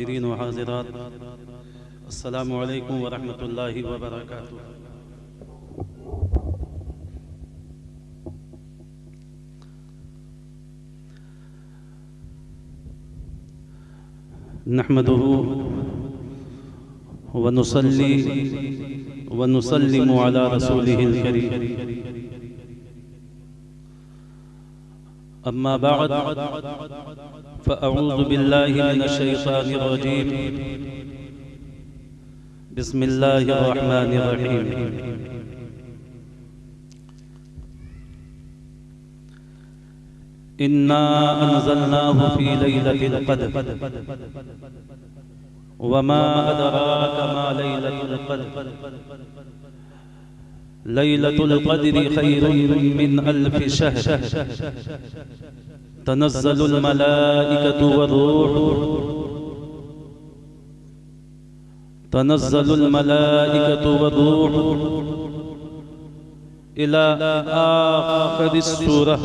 हाज़िरीन व हाज़िरात, अस्सलामु अलैकुम व रहमतुल्लाहि व बरकातुहू। नहमदुहु व नुसल्ली व नुसल्लिमु अला रसूलिहिल करीम। अम्मा बअद फ़अऊज़ु बिल्लाहि मिनश शैतानिर रजीम। बिस्मिल्लाहिर रहमानिर रहीम। इन्ना अंज़लनाहु फ़ी लैलतिल क़द्र वमा अदराका मा लैलतुल क़द्र। लैलतुल क़द्रि खैरुम मिन अल्फ़ि शहर। तनज़्ज़लुल मलाइकतु वर्रूह तनज़्ज़लुल मलाइकतु वर्रूह इला आखिरिस सूरह।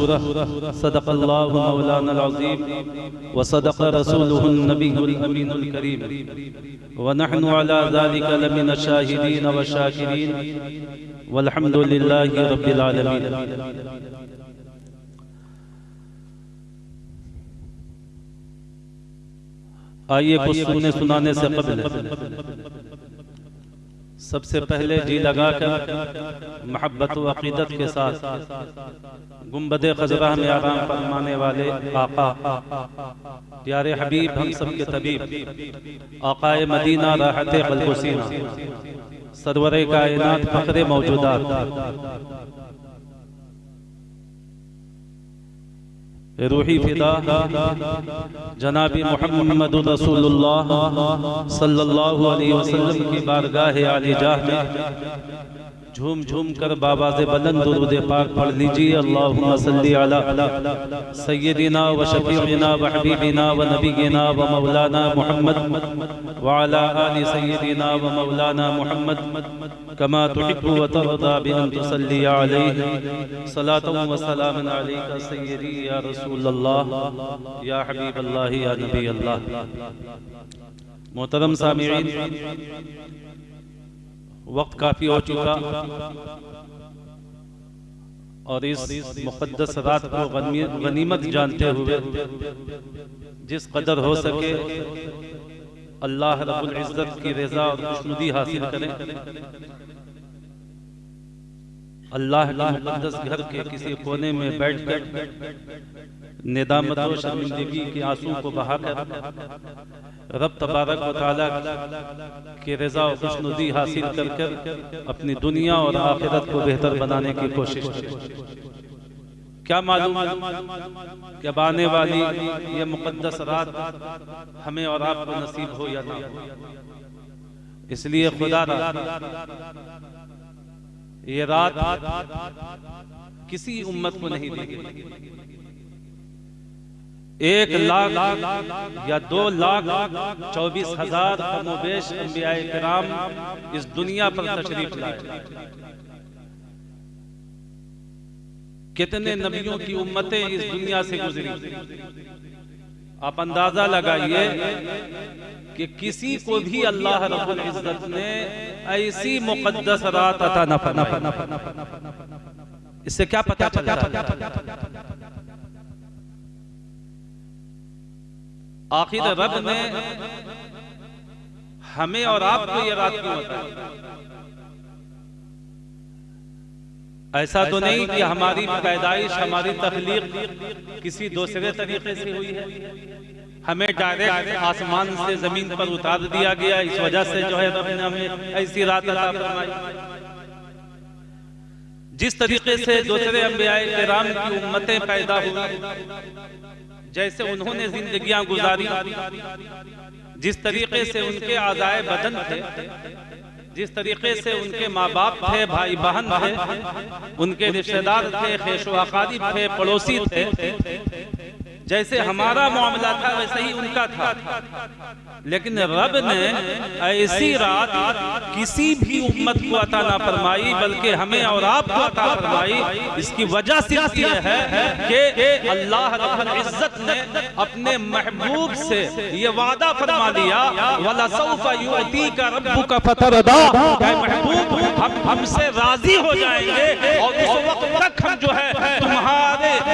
सदक़ल्लाहु मौलानल अज़ीम व सदक़ रसूलुहुन नबियुल अमीनुल करीम व नहनु अला ज़ालिका लमिनश शाहिदीन व शाकिरीन वल्हम्दुलिल्लाहि रब्बिल आलमीन। आइए कुछ सुनने सुनाने से कबल सबसे पहले जी लगाकर मोहब्बत व अक़ीदत के साथ गुंबदे ख़ज़रा में आराम फरमाने वाले आका प्यारे हबीब हम सब के तबीब आकाए मदीना राहते क़ल्ब व सीना सरवरे कायनात फ़ख्रे मौजूदात रूही फिदा जनाबी मुहम्मद रसूलुल्लाह सल्लल्लाहु अलैहि वसल्लम की बारगाह आलिजाह में झूम झूम कर बाबा से बुलंद दुरूद पाक पढ़ लीजिए। अल्लाहुम्मा सल्ली अला सय्यदिना व शफीइना व हबीबिना व नबीना व मौलाना मुहम्मद व अला आलि सय्यदिना व मौलाना मुहम्मद कमा तुहिब्बु व तर्दा बि अन तुसल्ली अलैहि सलातन व सलामन अलैका सय्यदी या रसूलल्लाह या हबीबल्लाह या नबी अल्लाह। मोहतरम सामिईन, वक्त काफ़ी हो चुका और इस मुक़द्दस रात को गनीमत जानते हुए जिस कदर हो सके अल्लाह रब्बुल इज़्ज़त की रज़ा और खुशनुदी हासिल करें। अल्लाह के मुक़द्दस घर के किसी कोने में बैठकर नेदामत और शर्मिंदगी के आंसू को बहाकर रब तबारक व तआला की रज़ा और खुशनुदी हासिल कर कर अपनी दुनिया और आखिरत को बेहतर बनाने की कोशिश करें। क्या मालूम कि अब आने वाली ये मुक़द्दस रात हमें और आपको नसीब हो या ना हो। इसलिए खुदा ये रात किसी उम्मत को नहीं दी गई। 1,00,000 या 2,24,000 कमोबेश अंबियाए किराम इस दुनिया पर तशरीफ लाए। कितने नबियों की उम्मतें इस दुनिया से गुजरी। आप अंदाजा लगाइए कि किसी को भी अल्लाह रब्बुल इज़्ज़त ने ऐसी मुक़द्दस रात अता न फरमाई। इससे क्या पता चलता है? आखिर रब ने हमें और आपको ये रात क्यों बताई? ऐसा तो नहीं कि हमारी पैदाइश, हमारी तख्लीक किसी दूसरे तरीके से हुई है। हमें डायरेक्ट आसमान से जमीन पर उतार दिया गया, इस वजह से जो है रब ने हमें ऐसी रात अता फरमाई। जिस तरीके से दूसरे अंबियाए किराम की उम्मतें पैदा हुई, जैसे उन्होंने जिंदगियां गुजारी, जिस तरीके से उनके आज़ाए बदन थे, जिस तरीके से उनके माँ बाप थे, भाई बहन थे, उनके रिश्तेदार थे, खेशो अकारीब थे, पड़ोसी थे, जैसे हमारा मामला था वैसे ही उनका था, लेकिन रब ने ऐसी रात किसी भी उम्मत को अता ना फरमाई, बल्कि हमें और आपको अता फरमाई। इसकी वजह सिर्फ ये है कि अल्लाह रब्बुल इज्जत ने अपने महबूब से ये वादा फरमा लिया, वला सौफा युअतीका रब्बुका फतरदा, महबूब हम हमसे राजी हो जाएंगे और उस वक्त तक हम जो है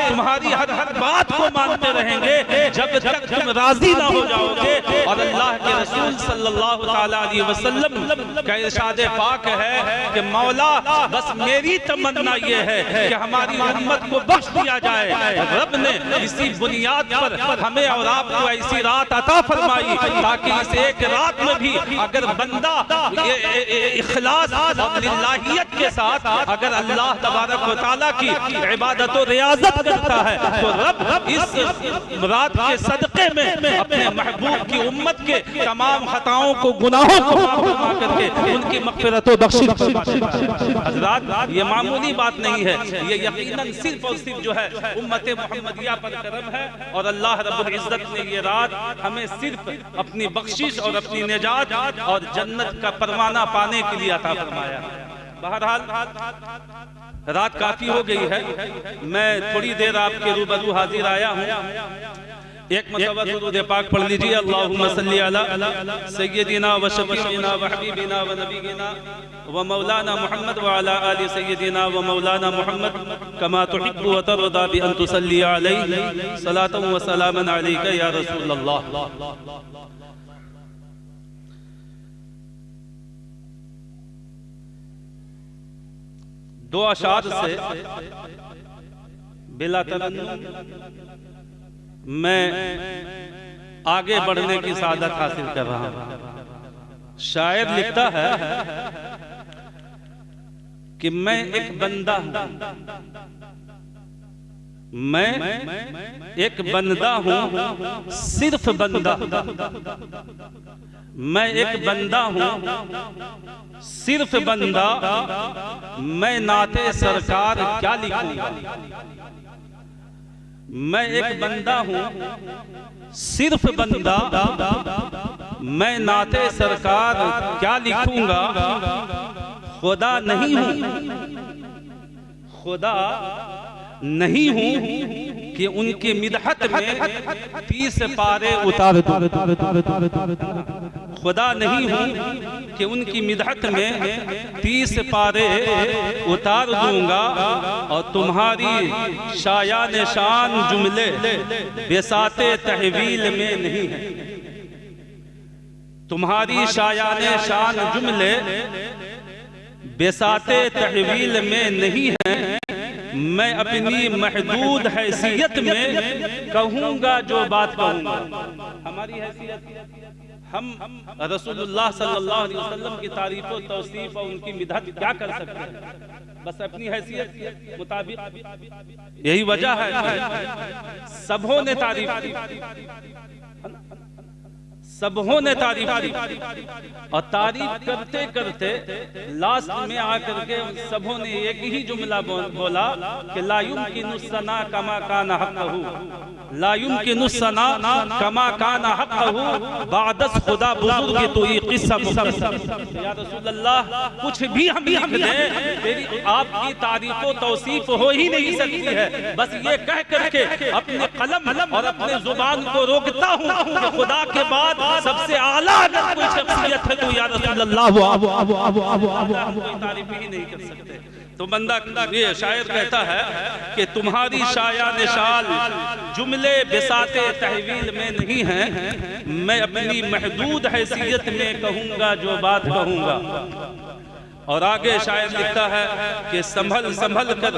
तुम्हारी हर बात को मानते रहेंगे जब तक तुम राजी ना हो जाओगे। और अल्लाह के रसूल सल्लल्लाहु ताला अलैहि वसल्लम का इरशाद पाक है कि मौला बस मेरी तमन्ना ये है कि हमारी उम्मत को बख्श दिया जाए। रब ने इसी बुनियाद पर हमें और आपको ऐसी रात अता फरमाई ताकि इस एक रात में भी अगर बंदा इखलास और लिल्लाहियत के साथ अगर अल्लाह तबारक व तआला की इबादत और रियाजत करता है तो रब इस रात के सदक़े में अपने महबूब की उम्मत के तमाम खताओं को, गुनाहों को माफ फरमा करके उनकी मग़फ़िरत व बख्शिश। हज़रात, ये मामूली बात नहीं है, ये यकीनन सिर्फ और सिर्फ जो है उम्मत मुहम्मदिया पर करम है। और अल्लाह रब्बुल इज्जत ने ये रात हमें सिर्फ अपनी बख्शिश और अपनी निजात और जन्नत का परवाना पाने के लिए अता फरमाया। बहरहाल रात काफी हो गई है, मैं थोड़ी देर आपके रूबरू हाजिर आया हूँ। एक मरतबा दुरूद पाक पढ़ लीजिए, अल्लाहुम्मा सल्ली अला सय्यदिना व शफीइना व हबीबिना व नबीना व मौलाना मुहम्मद व अला आलि सय्यदिना व मौलाना मुहम्मद कमा तुहिब्बु व तर्दा बि अन तुसल्ली अलैहि सलातन व सलामन अलैका या रसूल अल्लाह। दो अशार से बिला तरन्नुम मैं आगे बढ़ने की सादत हासिल कर रहा हूं। शायर लिखता है कि मैं एक बंदा हूं, मैं एक बंदा हूं, सिर्फ बंदा। मैं एक बंदा हूं, सिर्फ बंदा, मैं नाते सरकार क्या लिखूंगा। मैं एक बंदा हूं, सिर्फ बंदा, मैं नाते सरकार क्या लिखूंगा। खुदा नहीं हूं, खुदा नहीं हूं कि उनकी मिदहत में 30 पारे उतार दूं। खुदा नहीं हूं कि उनकी मिदहत में 30 पारे उतार दूंगा। और तुम्हारी शायान शान जुमले बेसाते तहवील में नहीं है। तुम्हारी शायान शान जुमले बेसाते तहवील में नहीं है। मैं अपनी महदूद हैसियत में कहूंगा जो बात कहूंगा। हमारी हैसियत, हम रसूलुल्लाह सल्लल्लाहु अलैहि वसल्लम की तारीफ और तौसीफ और उनकी मिदहत क्या कर सकते हैं, बस अपनी हैसियत के मुताबिक। यही वजह है सबों ने तारीफ की, सबों ने तारीफ की, और तारीफ करते करते लास्ट में आकर के सबों ने एक ही जुमला बोला कि ला युमकिनु सना कमा काना हक़्क़हू, ला युमकिनु सना कमा काना हक़्क़हू बादस खुदा बुजुर्ग तो ये किस्सा मुख्तसर। या रसूल अल्लाह, कुछ भी हम लिख दें तेरी आपकी तारीफ व तौसीफ हो ही नहीं सकती है। बस ये कह करके अपने कलम और अपने जुबान को रोकता हूँ कि खुदा के बाद सबसे आला अगर कोई शख्सियत है तो या रसूल अल्लाह कोई तारीफ ही नहीं कर सकते। तो बंदा, ये शायर कहता है कि तुम्हारी शायान शाल जुमले बिसाते तहवील में नहीं है। मैं अपनी महदूद हैसियत में कहूंगा जो बात कहूंगा। और आगे शायर लिखता है कि संभल संभल कर,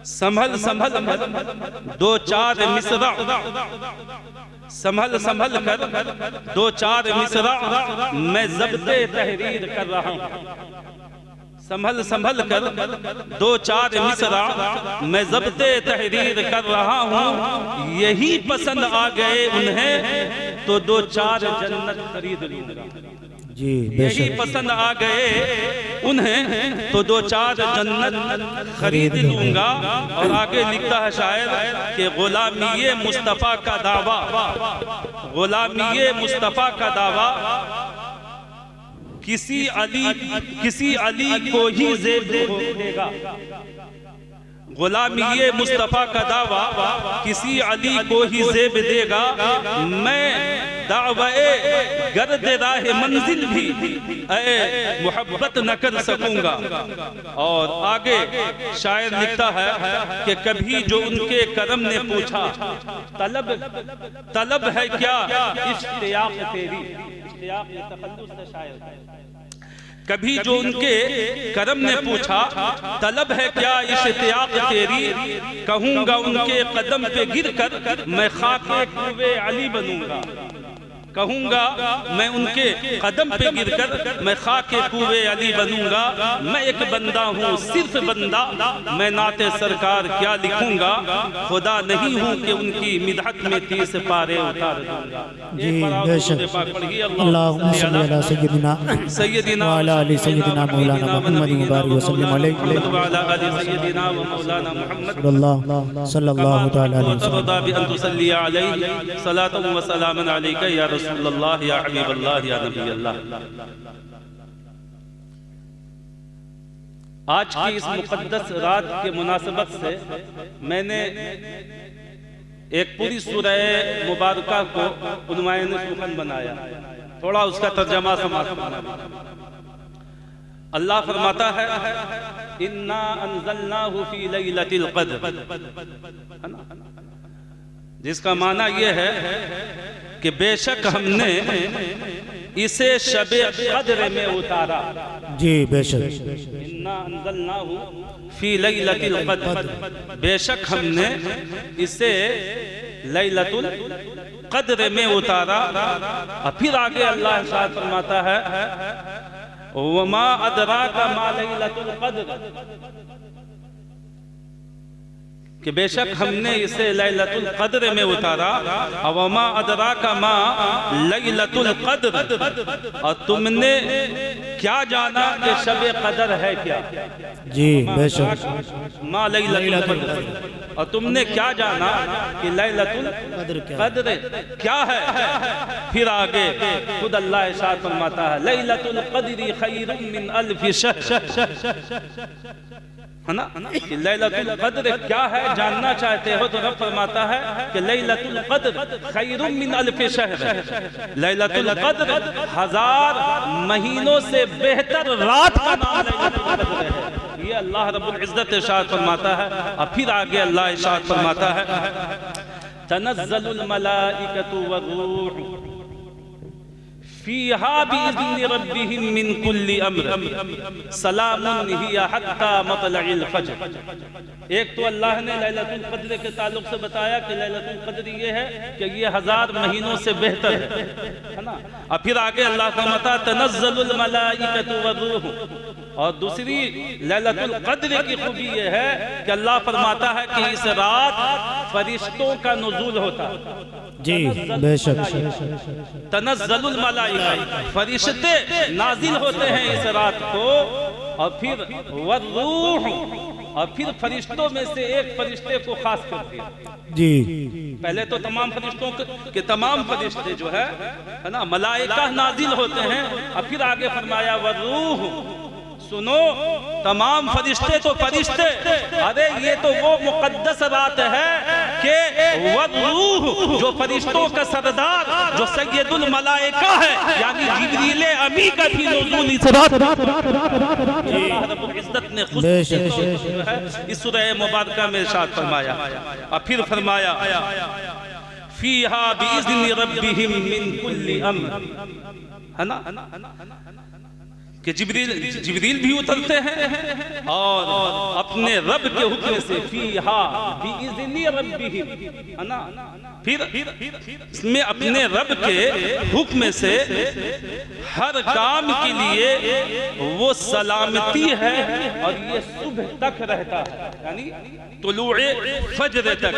संभल संभल कर 2-4 मिसरा, संभल संभल कर 2-4 मिसरा मैं ज़ब्ते तहरीर कर रहा हूँ। संभल संभल कर 2-4 मिसरा मैं ज़ब्ते तहरीर कर रहा हूँ। यही पसंद आ गए उन्हें तो 2-4 जन्नत खरीद लूंगा। जी यही पसंद आ गए उन्हें तो दो चार जन्नत खरीद लूंगा। और आगे लिखता है शायर कि गुलामी मुस्तफ़ा का दावा, गुलामी मुस्तफ़ा का दावा किसी अली को ही ज़ेब देगा। गुलामी मुस्तफ़ा का दावा किसी अली को ही ज़ेब देगा। मैं दावे गर्द राह मंजिल भी ऐ मोहब्बत न कर सकूंगा। और आगे शायर लिखता है कि कभी जो उनके करम ने पूछा तलब है क्या इश्तियाक तेरी। इश्तियाक ये तखल्लुस है शायर। कभी जो उनके करम ने पूछा तलब है क्या इश्तियाक तेरी, कहूंगा उनके कदम पे गिर कर मैं खाके कुए अली बनूंगा। कहूंगा मैं उनके कदम पे गिर कर मैं खाके कुए अली बनूंगा। मैं एक बंदा हूँ सिर्फ बंदा, मैं नाते सरकार क्या लिखूंगा। खुदा नहीं हूँ कि उनकी मिदहत में 30 पारे उतार दूंगा। जी बेशक। अल्लाहुम्मा सल्ली अला सय्यदिना व अला आलि सय्यदिना मौलाना मुहम्मद मुबारक वसल्लम अलैहि व अला आलि सय्यदिना व मौलाना मुहम्मद सल्लल्लाहु तआला अलैहि वसल्लम बि अन तुसल्ली अलैहि सलातन व सलामन अलैका या रसूलल्लाह या हबीबल्लाह या नबी अल्लाह। आज की इस मुक़द्दस रात के मुनासबत से मैंने एक पूरी सूरह मुबारका को उन्वान सुखन बनाया। थोड़ा उसका तर्जमा समाप्त। अल्लाह फरमाता है इन्ना अंज़लनाहु फी लैलतिल क़द्र, है ना, जिसका माना यह है कि बेशक हमने इसे शबे क़द्र में उतारा। जी बेशक। इन्ना अंज़लनाहु फी लैलतिल क़द्र, बेशक हमने इसे लैलतुल क़द्र में उतारा। और फिर आगे अल्लाह इरशाद फरमाता है वमा अदराका मा लैलतुल क़द्र, कि बेशक हमने इसे लैलतुल क़द्र में उतारा। वमा अदराका मा लैलतुल क़द्र, और तुमने क्या जाना कि शबे क़द्र है क्या। जी बेशक। मा लैलतुल क़द्र, और तुमने क्या जाना कि लैलतुल क़द्र क्या है। फिर आगे खुद अल्लाह इरशाद फरमाता है लैलतुल क़द्रि खैरुम मिन अल्फि शहर, है ना। लैलतुल क़द्र क्या है जानना चाहते हो तो रब फरमाता है कि लैलतुल क़द्र खैरुम मिन अल्फि शहर। लैलतुल क़द्र 1000 महीनों से बेहतर रात का नाम लैलतुल क़द्र है। ये अल्लाह रब्बुल इज़्ज़त इरशाद फरमाता है। और फिर आगे अल्लाह इरशाद फरमाता है तनज़्ज़लुल मलाइकतु वर्रूह फीहा बिइज़्नि रब्बिहिम मिन कुल्ली अम्र सलामुन हिय हत्ता मतलइल फज्र। एक तो अल्लाह ने लैलतुल क़द्र के ताल्लुक से बताया कि लैलतुल क़द्र ये है कि ये 1000 महीनों से बेहतर है ना। और फिर आगे अल्लाह का मता तनज़्ज़लुल मलाइकतु वर्रूह, और दूसरी लैलतुल क़द्र की खूबी ये है कि अल्लाह फरमाता है कि इस रात फरिश्तों का नुज़ूल होता है। जी बेशक। तनज़्ज़लुल मलाइका, फरिश्ते नाजिल होते हैं इस रात को। और फिर वर्रूह, और फिर फरिश्तों में से एक फरिश्ते को खास कर दिया। जी पहले तो तमाम फरिश्तों के तमाम फरिश्ते जो है ना मलाइका नाजिल होते हैं। और फिर आगे फरमाया वर्रूह, सुनो तमाम फरिश्ते तो फरिश्ते, अरे ये तो वो मुक़द्दस रात है कि वर्रूह जो फरिश्तों का सरदार जो सैयदुल मलाइका है यानी जिब्रील अमी का भी नुज़ूल इस रात अल्लाह रब्बुल इज़्ज़त ने खुद इस सूरह मुबारका में इरशाद फरमाया। और फिर फरमाया फीहा बिइज़्नि रब्बिहिम मिन कुल्ली अम्र, है ना, कि जिब्रील भी उतरते हैं और अपने रब के हुक्म से फीहा बिइज़्नि रब्बिहिम, है ना। फिर इसमें अपने रब के हुक्म से हर काम के लिए वो सलामती है और ये सुबह तक रहता है यानी तुलूए फज्र तक।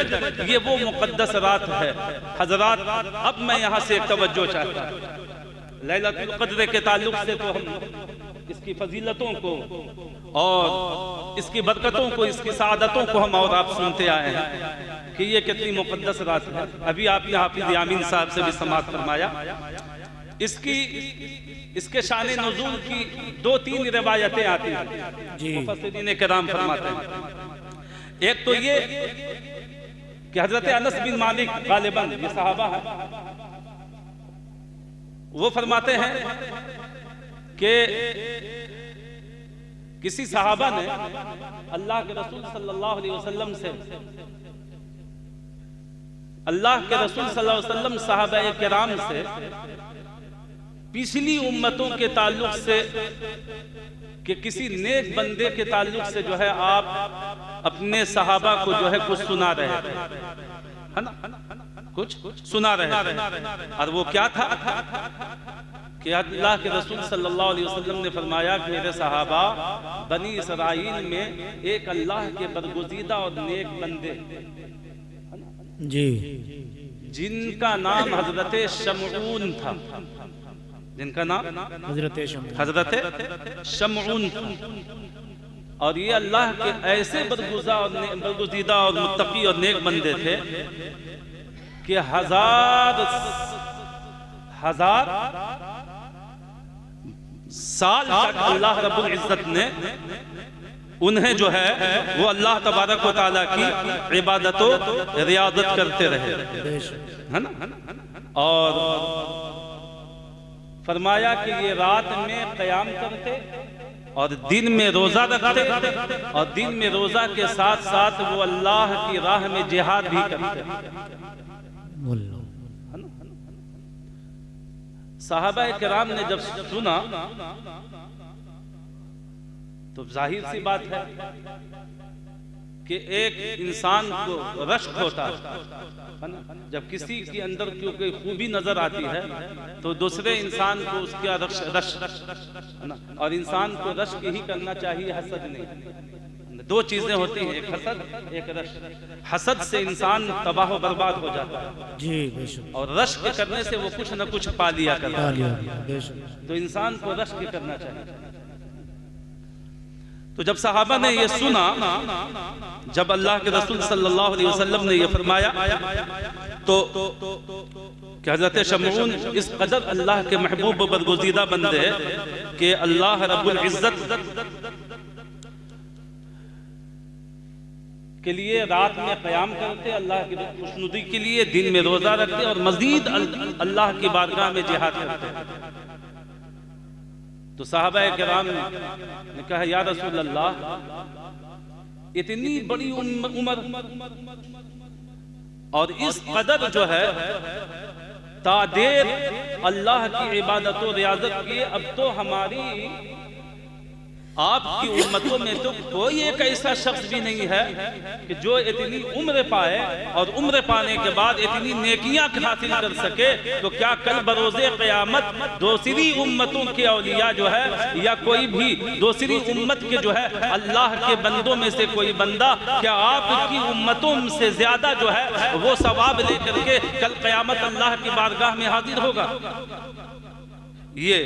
ये वो मुक़द्दस रात है। हज़रात अब मैं यहाँ से एक तवज्जो चाहता हूँ। लैलतुल क़द्र के ताल्लुक से तो हम इसकी फजीलतों को और इसकी बरकतों को, इसकी सआदतों को हम और आप सुनते आए हैं कि ये कितनी मुक़द्दस रात है। अभी आपने हाफिज़ यामीन साहब से भी समाअत फरमाया। इसके शान नुज़ूल की 2-3 रिवायतें आती हैं, मुफ़स्सिरीन किराम फरमाते हैं। एक तो ये कि हज़रत अनस बिन मालिक गालिबन ये सहाबा है, वो फरमाते हैं कि किसी सहाबा ने अल्लाह के रसूल सल्लल्लाहु अलैहि वसल्लम से, अल्लाह के रसूल सल्लल्लाहु अलैहि वसल्लम सहाबा किराम से पिछली उम्मतों के ताल्लुक से कि किसी नेक बंदे के ताल्लुक से जो है आप अपने सहाबा को जो है कुछ सुना रहे थे, है ना, कुछ सुना रहे थे। और वो क्या था कि अल्लाह के रसूल सल्लल्लाहु अलैहि वसल्लम ने फरमाया कि मेरे सहाबा बनी इसराइल में एक अल्लाह के बरगुज़ीदा और नेक बंदे जी, जिनका नाम हजरत शमऊन था, जिनका नाम हजरत शमऊन था। और ये अल्लाह के ऐसे बरगुज़ीदा और मुत्तकी और नेक बंदे थे कि हजार साल तक अल्लाह रब्बुल इज़्ज़त ने उन्हें जो है वो अल्लाह तबारक व तआला की इबादत और रियादत करते रहे, है ना। और फरमाया कि ये रात में क़याम करते और दिन में रोज़ा रखते और दिन में रोज़ा के साथ साथ वो अल्लाह की राह में जिहाद भी करते। सहाबा किराम ने जब सुना तो जाहिर सी बात है कि एक इंसान को रश्क होता है ना, जब किसी के अंदर क्योंकि खूबी नजर आती है तो दूसरे इंसान को उसका रश्क है ना, और इंसान को रश्क ही करना चाहिए, हसद नहीं। 2 चीजें होती हैं, एक हसद एक रश्क। हसद से इंसान तबाह व बर्बाद हो जाता है जी, और रश्क करने से वो कुछ न कुछ पा लिया करता है। तो इंसान को रश्क करना चाहिए। तो जब सहाबा ने ये सुना, जब अल्लाह के रसूल सल्लल्लाहु अलैहि वसल्लम ने ये फरमाया तो कि हज़रत शमऊन इस कदर अल्लाह के महबूब बरगुज़ीदा बंदे कि अल्लाह रब्बुल इज़्ज़त के लिए रात में क़याम करते, अल्लाह की खुशनुदी के लिए दिन में रोज़ा रखते और मज़ीद अल्लाह की बारगाह में जिहाद करते। तो सहाबा किराम ने कहा या रसूल अल्लाह, इतनी बड़ी उम्र और इस कदर जो है तादेर अल्लाह की इबादत और रियाजत की, अब तो हमारी आपकी उम्मतों में तो कोई एक ऐसा शख्स भी नहीं है कि जो इतनी उम्र पाए और उम्र पाने के बाद इतनी नेकियां हासिल कर सके। तो क्या कल बरोज़े क़यामत दूसरी उम्मतों के औलिया जो है या कोई भी दूसरी उम्मत के जो है अल्लाह के बंदों में से कोई बंदा क्या आपकी उम्मतों से ज्यादा जो है वो सवाब लेकर के कल क़यामत अल्लाह की बारगाह में हाजिर होगा? ये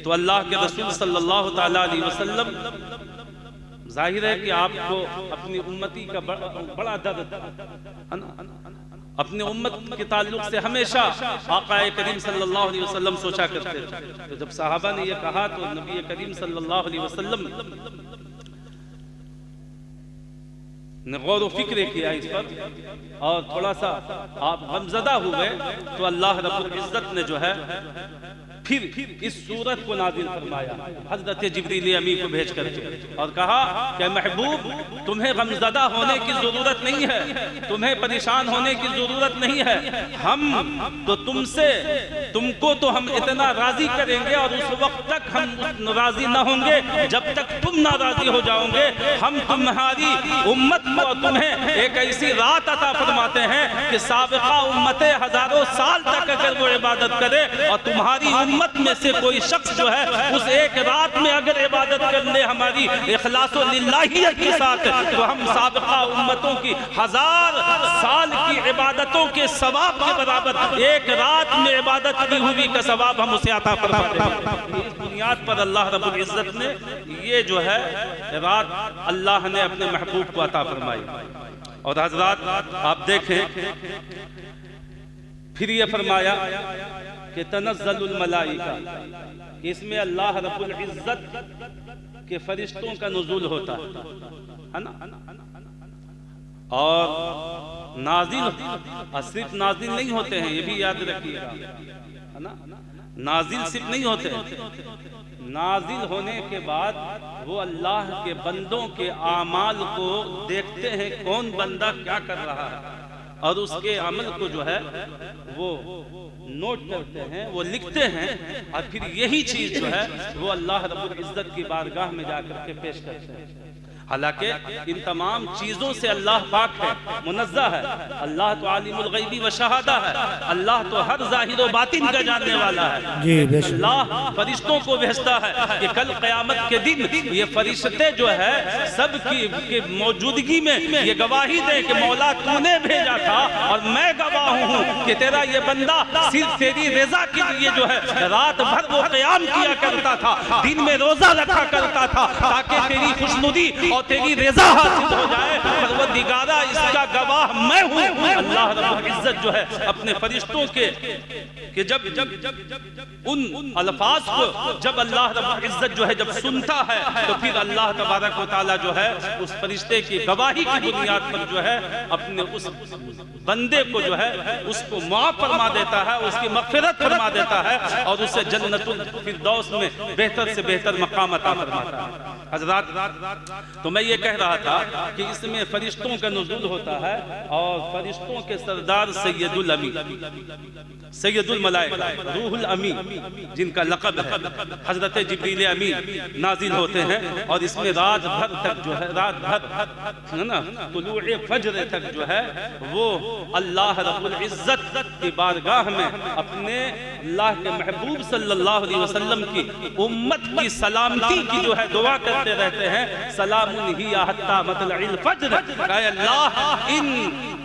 तो अल्लाह के रसूल सल्लल्लाहु ताला अलैहि वसल्लम, जाहिर है कि आपको अपनी उम्मती का बड़ा दर्द है ना, अपने उम्मत के ताल्लुक से हमेशा आक़ाए करीम सल्लल्लाहु अलैहि वसल्लम सोचा करते थे। तो जब सहाबा ने ये कहा तो नबी करीम सल्लल्लाहु अलैहि वसल्लम ने गौर फिक्र किया इस पर और थोड़ा सा आप गमज़दा हुए तो अल्लाह रब्बुल इज़्ज़त ने जो है फिर इस सूरत को नाज़िल फरमाया हज़रत जिब्रील अमीन को भेज करके और कहा कि महबूब, तुम्हें गमज़दा होने की ज़रूरत नहीं है, तुम्हें परेशान होने की ज़रूरत नहीं है। हम तो तुमको तो हम इतना राज़ी करेंगे और उस वक्त तक हम राज़ी न होंगे जब तक तुम नाराज़ी हो जाओगे। हम तुम्हारी उम्मत को तुम्हें एक ऐसी रात अता फरमाते हैं कि साबिक़ा उम्मतें हज़ारों साल तक अगर वो इबादत करे और तुम्हारी उम्मत उम्मत में से कोई शख्स जो है उस एक रात में अगर इबादत कर ले हमारी इखलासो लिल्लाहियत के साथ, तो हम साबिक़ा उम्मतों की 1000 साल की इबादतों के सवाब के बराबर एक रात में इबादत की हुई का सवाब हम उसे अता फरमाते हैं। इस बुनियाद पर अल्लाह रब्बुल इज्जत ने ये जो है रात अल्लाह ने अपने महबूब को अता फरमाई। और हजरात आप देखें फिर ये फरमाया कि तनज़्ज़लुल मलाइका, इसमें अल्लाह रब्बुल इज्जत के फरिश्तों का नुज़ूल होता है ना। और नाजिल सिर्फ नाजिल नहीं होते हैं, ये भी याद रखिएगा, है ना। नाजिल सिर्फ नहीं होते, नाजिल होने के बाद वो अल्लाह के बंदों के आमाल को देखते हैं, कौन बंदा क्या कर रहा है, और उसके अमल को जो है वो नोट करते हैं, वो लिखते हैं, और फिर यही चीज जो है वो अल्लाह रब्बुल इज्जत की बारगाह में जाकर के पेश करते हैं। हालांकि इन तमाम चीजों से अल्लाह पाक है, मुनज़्ज़ह है। अल्लाह तो आलिमुल गैबी व शहादा है, अल्लाह तो हर ज़ाहिर व बातिन का जानने वाला है। अल्लाह फरिश्तों को भेजता है कि कल क़यामत के दिन ये फरिश्ते जो है सब की मौजूदगी में ये गवाही दे कि मौला तूने भेजा था और मैं गवाह हूँ कि तेरा ये बंदा सिर्फ तेरी रज़ा के लिए जो है रात भर वो क़याम किया करता था, दिन में रोजा रखा करता था, ताकि तेरी खुशनुदी और तेरी रज़ा हासिल हो जाए। परवरदिगारा इसका गवाह मैं हूँ। अल्लाह रब्बुल इज्जत जो है अपने फरिश्तों के जब उन अल्फाज को जब अल्लाह रब्बुल इज्जत जो है जब सुनता है, तो फिर अल्लाह तबारक व तआला जो है उस फरिश्ते की गवाही की बुनियाद पर जो है अपने उस बंदे को जो है उसको माफ फरमा देता है, उसकी मग़फ़िरत फरमा देता है, और उसे जन्नतुल फिरदौस में बेहतर से बेहतर मकाम अता फरमाता है। हज़रात तो मैं ये कह रहा था कि इसमें फरिश्तों का नुज़ूल होता है, और फरिश्तों के सरदार सैयदुल अमी, सैयदुल मलाइका, रूहुल अमी जिनका लक़ब है, हज़रत जिब्रील अमी नाजिल होते हैं, और इसमें रात भर तक जो है, रात भर है ना, तुलूए फज्र तक जो है वो अल्लाह रब्बुल इज्जत की बारगाह में अपने अल्लाह के महबूब सल्लल्लाहु अलैहि वसल्लम की उम्मत की सलामती की जो है दुआ करते रहते हैं। सलामुन हिया हत्ता मतलइल फज्र, अल्लाह इन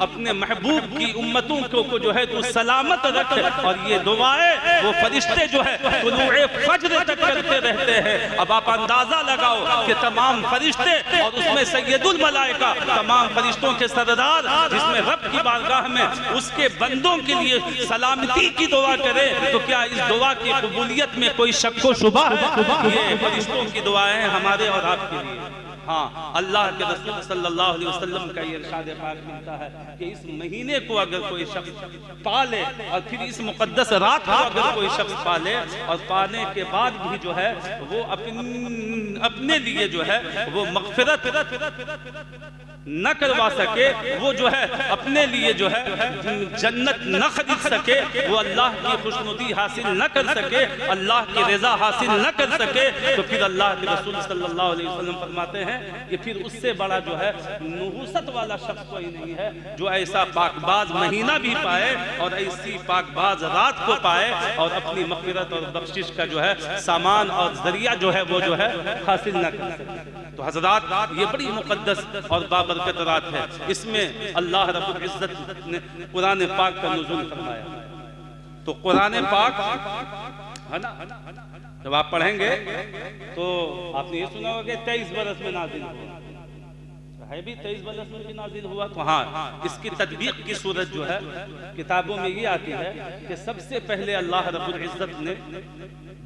अपने महबूब की उम्मतों को जो है तू सलामत रख, और ये दुआएं वो फरिश्ते जो है तुलूए फज्र तक करते रहते हैं। अब आप अंदाजा लगाओ कि तमाम फरिश्ते और उसमें सैयदुल मलाइका, तमाम फरिश्तों के सरदार, जिसमें रब की बारगाह में उसके बंदों के लिए सलामती की दुआ करे, तो क्या इस दुआ की कबूलियत में कोई शक व शुबा है? ये फरिश्तों की दुआएं हमारे और आपके लिए। हाँ, अल्लाह के रसूल सल्लल्लाहु अलैहि वसल्लम का ये इरशाद पाक मिलता है कि इस महीने को अगर कोई शख्स पाले, और फिर इस मुक़द्दस रात को अगर कोई शख्स पाले, और पाने के बाद भी जो है वो अपने लिए जो है वो मग़फ़िरत न करवा सके, वो जो है अपने लिए जो है जन्नत न खरीद सके, वो अल्लाह की खुशनुदी हासिल न कर सके, अल्लाह की रज़ा हासिल न कर सके, तो फिर अल्लाह के रसूल सल्लल्लाहु अलैहि वसल्लम फरमाते हैं कि फिर उससे बड़ा जो है नुहूसत वाला शख्स कोई नहीं है जो ऐसा पाकबाज महीना भी पाए और ऐसी पाकबाज रात को पाए और अपनी मग़फ़िरत और बख्शिश का जो है सामान और जरिया जो है वो जो है हासिल न कर सके। तो हज़रात ये बड़ी मुक़द्दस और बाबरकत रात है, इसमें अल्लाह रब्बुल इज्जत ने कुरान पाक का नुज़ूल फरमाया। तो कुरान पाक है ना, जब आप पढ़ेंगे तो आपने ये सुना होगा 23 बरस में नाज़िल हुआ है, भी 23 बरस में भी नाज़िल हुआ। तो हाँ, इसकी तदबीक की सूरत जो है किताबों में ये आती है कि सबसे पहले अल्लाह रब्बुल इज्जत ने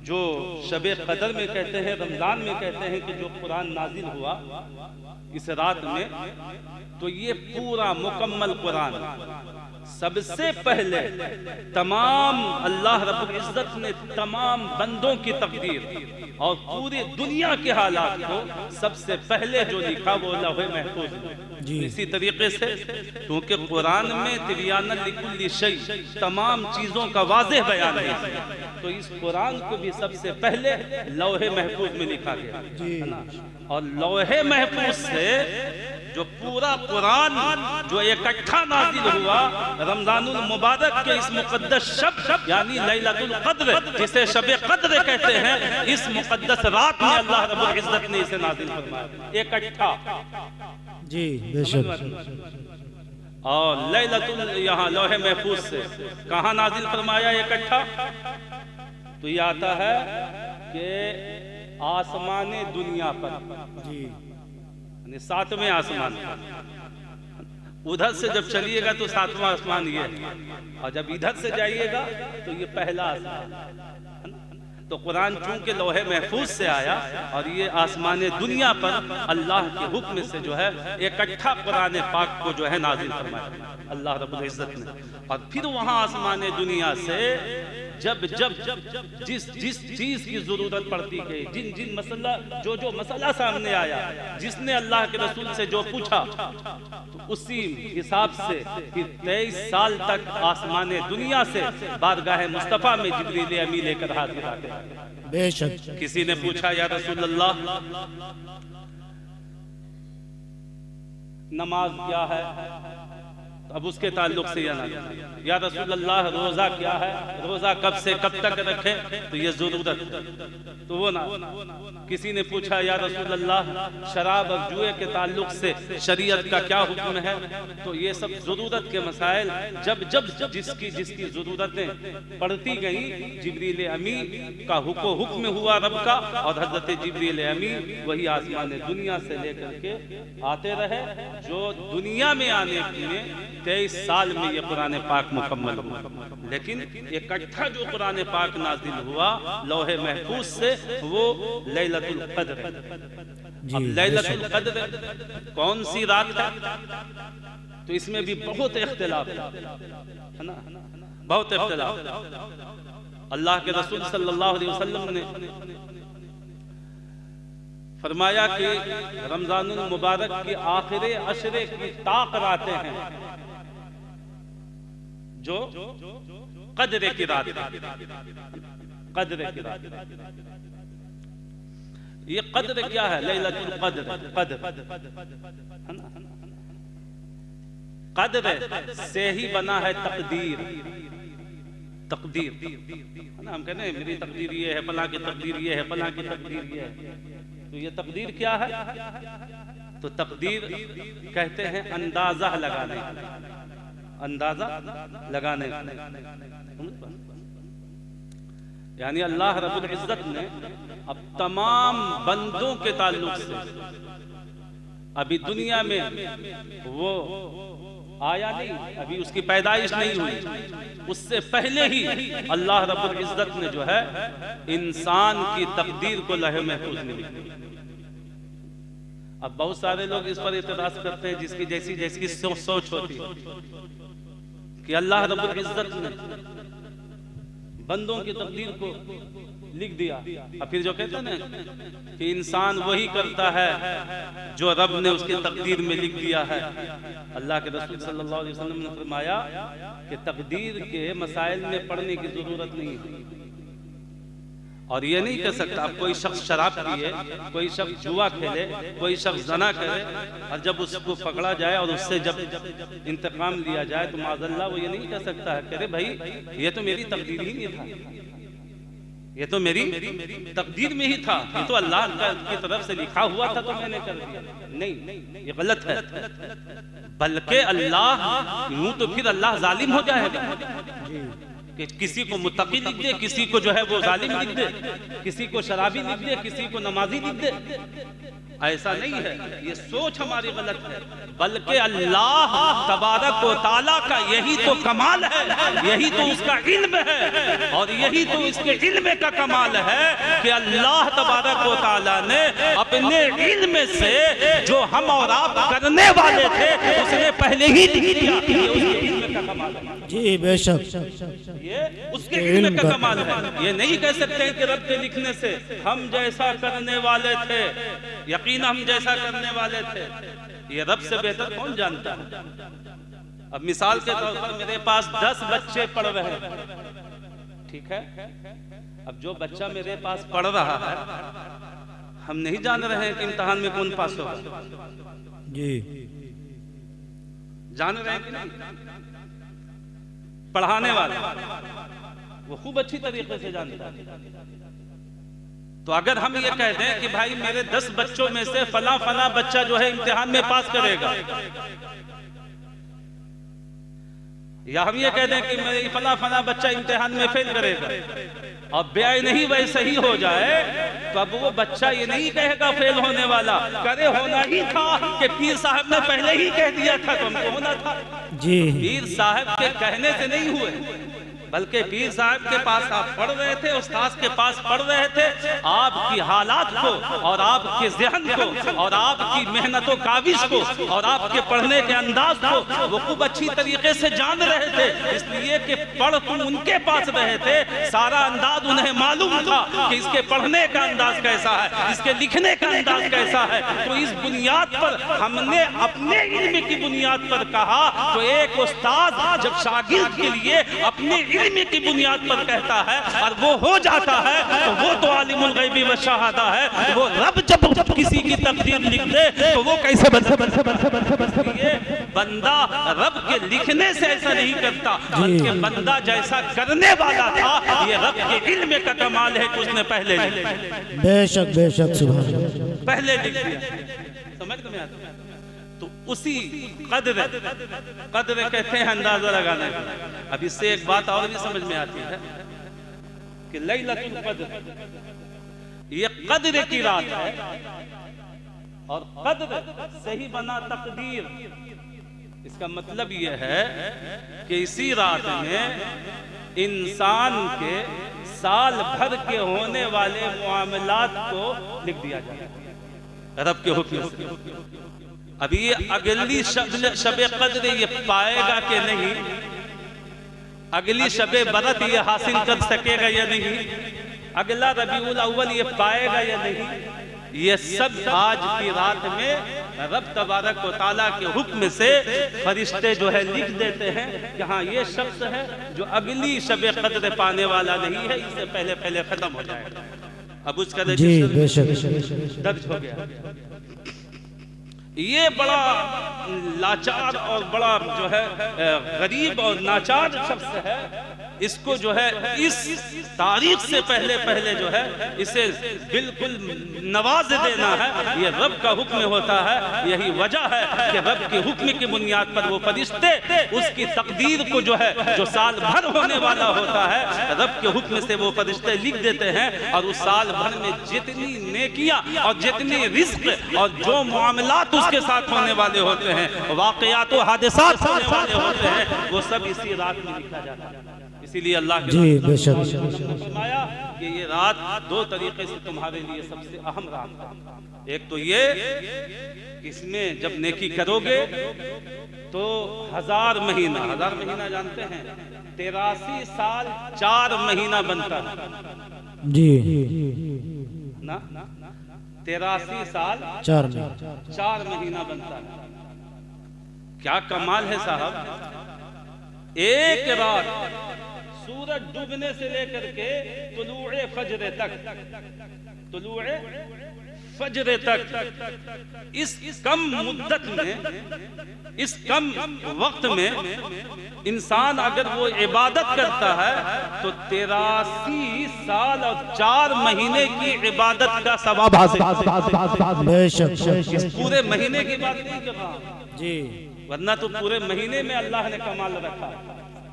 जो शबे कदर में कहते हैं, रमजान में कहते हैं कि जो कुरान नाजिल हुआ इस रात में, तो ये पूरा मुकम्मल कुरान सबसे पहले तमाम अल्लाह रब्बुल इज्जत ने तमाम बंदों की तकदीर और पूरी दुनिया के हालात को सबसे पहले जो लिखा वो लौहे महफूज में। इसी तरीके से क्योंकि कुरान में तिबियानन लिकुल्ली शै, तमाम चीज़ों का वाज़ेह बयान है, तो इस कुरान को भी सबसे पहले लौहे महफूज में लिखा गया है ना। और लौहे महफूज से जो पूरा कुरान जो इकट्ठा नाजिल हुआ रमजानुल मुबारक के इस मुकद्दस शब यानी लैलतुल क़द्र, जिसे शब क़द्र कहते हैं, इस मुकद्दस रात में अल्लाह रब्बुल इज्जत ने इसे नाजिल फरमाया इकट्ठा। जी बेशक। और लैलतुल यहाँ लौहे महफूज से कहाँ नाजिल फरमाया इकट्ठा? तो ये आता है कि आसमाने दुनिया पर, जी 7वें आसमान पर। उधर से जब चलिएगा तो 7वां आसमान ये है, और जब इधर से जाइएगा तो ये पहला आसमान। तो कुरान चूंकि लोहे महफूज से आया और ये आसमान दुनिया पर अल्लाह के हुक्म से जो है इकट्ठा कुरान पाक को जो है नाजिल फरमाया अल्लाह रब्बुल इज्जत ने। और फिर वहाँ आसमान दुनिया से जब जब जिस जिस चीज की जरूरत पड़ती गई, जिन जिन मसला जो मसला सामने आया, जिसने अल्लाह के रसूल से जो पूछा, तो उसी हिसाब से फिर 23 साल तक आसमान दुनिया से बारगाह मुस्तफा में जिब्रील अमी लेकर हाजिर आते। बेशक। किसी ने पूछा या रसूल अल्लाह नमाज क्या है? अब उसके ताल्लुक से या रसूल अल्लाह रोजा क्या है, रोजा कब से कब तक रखे? तो ये जरूरत, तो वो ना। किसी ने पूछा या रसूल अल्लाह शराब और जुए के ताल्लुक से शरीयत का क्या हुक्म है? तो ये सब जरूरत के मसाइल जब जब जिसकी जिसकी जरूरतें पड़ती गई, जिब्रील अमी का हुक्म हुआ रब का, और हजरत जिब्रील अमी वही आसमान दुनिया से लेकर के आते रहे, जो दुनिया में आने में 23 साल में ये कुरान पाक मुकम्मल हुआ। लेकिन इकट्ठा जो कुरान पाक नाजिल हुआ लौहे महफूज से, वो लैलतुल क़द्र। अब लैलतुल क़द्र कौन सी रात है? तो इसमें भी बहुत इख्तिलाफ है ना, बहुत इख्तिलाफ। अल्लाह के रसूल सल्लल्लाहु अलैहि वसल्लम ने फरमाया कि रमजानुल मुबारक की आखिरी अशरे की ताक रातें हैं जो क़द्र की रात, क़द्र की रात। ये क़द्र क्या है? लैलतुल क़द्र, क़द्र से ही बना है तकदीर। तकदीर है ना, हम कहते हैं मेरी तकदीर ये है, फलां की तकदीर ये है, फलां की तकदीर ये है। तो ये तकदीर क्या है? तो तकदीर कहते हैं अंदाजा लगाने, अंदाजा लगाने। यानी अल्लाह रब्बुल इज्जत ने अब तमाम बंदों के ताल्लुक से, अभी दुनिया में वो आया नहीं, अभी उसकी पैदाइश नहीं हुई, उससे पहले ही अल्लाह रब्बुल इज्जत ने जो है इंसान की तकदीर को लौह महफूज में लिख दिया। अब बहुत सारे लोग इस पर इतराज करते हैं, जिसकी जैसी जैसी सोच होती है, कि अल्लाह रब्बुल इज्जत ने बंदों की तकदीर को लिख दिया। और फिर जो कहते हैं ना कि इंसान वही करता है जो रब ने उसकी तकदीर में लिख दिया है। अल्लाह के रसूल सल्लल्लाहु अलैहि वसल्लम ने फरमाया कि तकदीर के मसाइल में पढ़ने की जरूरत नहीं है। और ये नहीं कह सकता आप कोई शख्स शराब पिए, कोई शख्स जुआ खेले, कोई शख्स ज़ना करे, और जब उसको पकड़ा जाए और उससे जब इंतकाम लिया जाए तो माज़अल्लाह वो ये नहीं कह सकता है कि अरे भाई ये तो मेरी तकदीर ही नहीं था, ये तो मेरी तकदीर में ही था, ये तो अल्लाह की तरफ से लिखा हुआ था तो मैंने कर दिया। नहीं, ये गलत है। बल्कि अल्लाह यूं तो फिर अल्लाह जालिम हो जाएगा कि किसी को मुत्तकी लिख दे, किसी को जो है वो जालिम लिख दे, किसी को शराबी लिख दे, किसी को नमाजी लिख दे। ऐसा नहीं है, ये सोच हमारी गलत है। बल्कि अल्लाह तबारक व तआला का यही तो कमाल है, यही तो उसका इल्म है, और यही तो इसके इल्म का कमाल है कि अल्लाह तबारक व तआला ने अपने इल्म से जो हम और आप करने वाले थे उसने पहले ही लिख दिया। ये उसके इल्म का कमाल है। जी बेशक, ये उसके इल्म का कमाल है। ये नहीं कह सकते हैं कि रब के लिखने से हम जैसा करने वाले थे, यकीन हम जैसा करने वाले थे, ये रब से बेहतर कौन जानता है। अब मिसाल के तौर पर मेरे पास 10 बच्चे पढ़ रहे हैं, ठीक है, अब जो बच्चा मेरे पास पढ़ रहा है, हम नहीं जान रहे हैं कि इम्तिहान में कौन पास होगा। जी जान रहे हैं कि नहीं? पढ़ाने वाला वो खूब अच्छी तरीके से जानता है। तो अगर हम ये कह दें कि भाई मेरे 10 बच्चों में से फला फला बच्चा जो है इम्तिहान में पास करेगा, या हम ये कह दें कि मेरे फला फला बच्चा इम्तिहान में फेल करेगा, अब ब्याह नहीं वैसे ही हो जाए, तो अब वो बच्चा ये नहीं कहेगा फेल होने वाला, करे होना ही था कि पीर साहब ने पहले ही कह दिया था तो हमको होना था। जी पीर साहब के कहने से नहीं हुए, बल्कि पीर साहब के पास आप पढ़ रहे थे, उस्ताद के पास पढ़ रहे थे, आपकी हालात को और आपके ज़हन को और आपकी मेहनत काविश को और आपके पढ़ने के अंदाज को वो खूब अच्छी तरीके से जान रहे थे, इसलिए कि पढ़ तुम उनके पास रहे थे, सारा अंदाज उन्हें मालूम था कि इसके पढ़ने का अंदाज कैसा है, इसके लिखने का अंदाज कैसा है। तो इस बुनियाद पर हमने अपने इल्म की बुनियाद पर कहा, तो एक उस्ताद जब शागिर्द के लिए अपने इल्म की बुनियाद पर कहता है और वो हो जाता है, तो वो तो आलिमुल गैबी व शहादा है। वो रब जब किसी की तकदीर लिख दे तो वो कैसे ये बंदा रब के लिखने से ऐसा नहीं करता, बल्कि बंदा जैसा करने वाला था, ये रब के इल्म का कमाल है कि उसने पहले बेशक सुभान पहले लिख दिया। समझ में आता है? तो उसी कद्र कहते हैं अंदाजा लगाने का। अब इससे एक बात और भी समझ में आती है कि लैलतुल क़द्र ये कद्र की रात है, और कद्र सही बना तकदीर, इसका मतलब ये है कि इसी रात में इंसान के साल भर के होने वाले मामलात को लिख दिया जाए रब के हुक्म से। अभी ये अगली शबे कद्र ये पाएगा कि नहीं, अगली शबे बरत ये हासिल कर सकेगा या नहीं, अगला रबीउल अव्वल ये पाएगा या नहीं, ये सब आज की रात में रब तबारक व तआला के हुक्म से फरिश्ते जो है लिख देते हैं कि हाँ ये शख्स है जो अगली शबे कद्र पाने वाला नहीं है, इससे पहले पहले खत्म हो जाएगा। अब उसका दर्ज हो गया। ये बड़ा लाचार और बड़ा जो है गरीब और नाचार शख्स है, इसको जो है इस तारीख से पहले पहले जो है इसे बिल्कुल नवाज देना है, ये रब का हुक्म होता है। यही वजह है कि रब के हुक्म की बुनियाद पर वो फरिश्ते उसकी तकदीर को जो है जो साल भर होने वाला होता है, रब के हुक्म से वो फरिश्ते लिख देते हैं, और उस साल भर में जितनी नेकियां और जितनी रिज़्क़ और जो मामलात उसके साथ होने वाले होते हैं, वाक़यात और हादिसात होने वाले होते हैं, वो सब इसी रात में लिखा जाता है। इसीलिए अल्लाह के फरमाया कि ये रात दो तरीके से तुम्हारे लिए सबसे अहम रात है। एक तो ये इसमें जब नेकी करोगे तो 1000 महीना जानते हैं 83 साल 4 महीना बनता है जी ना, 83 साल 4 महीना बनता है। क्या कमाल है साहब। एक रात सूरज डूबने से लेकर के तुलूए फजर तक इस कम मुद्दत में, इस कम वक्त में इंसान अगर वो इबादत करता है तो 83 साल और 4 महीने की इबादत का सवाब हासिल। इस पूरे महीने की बात नहीं कर रहा जी, वरना तो पूरे महीने में अल्लाह ने कमाल रखा है।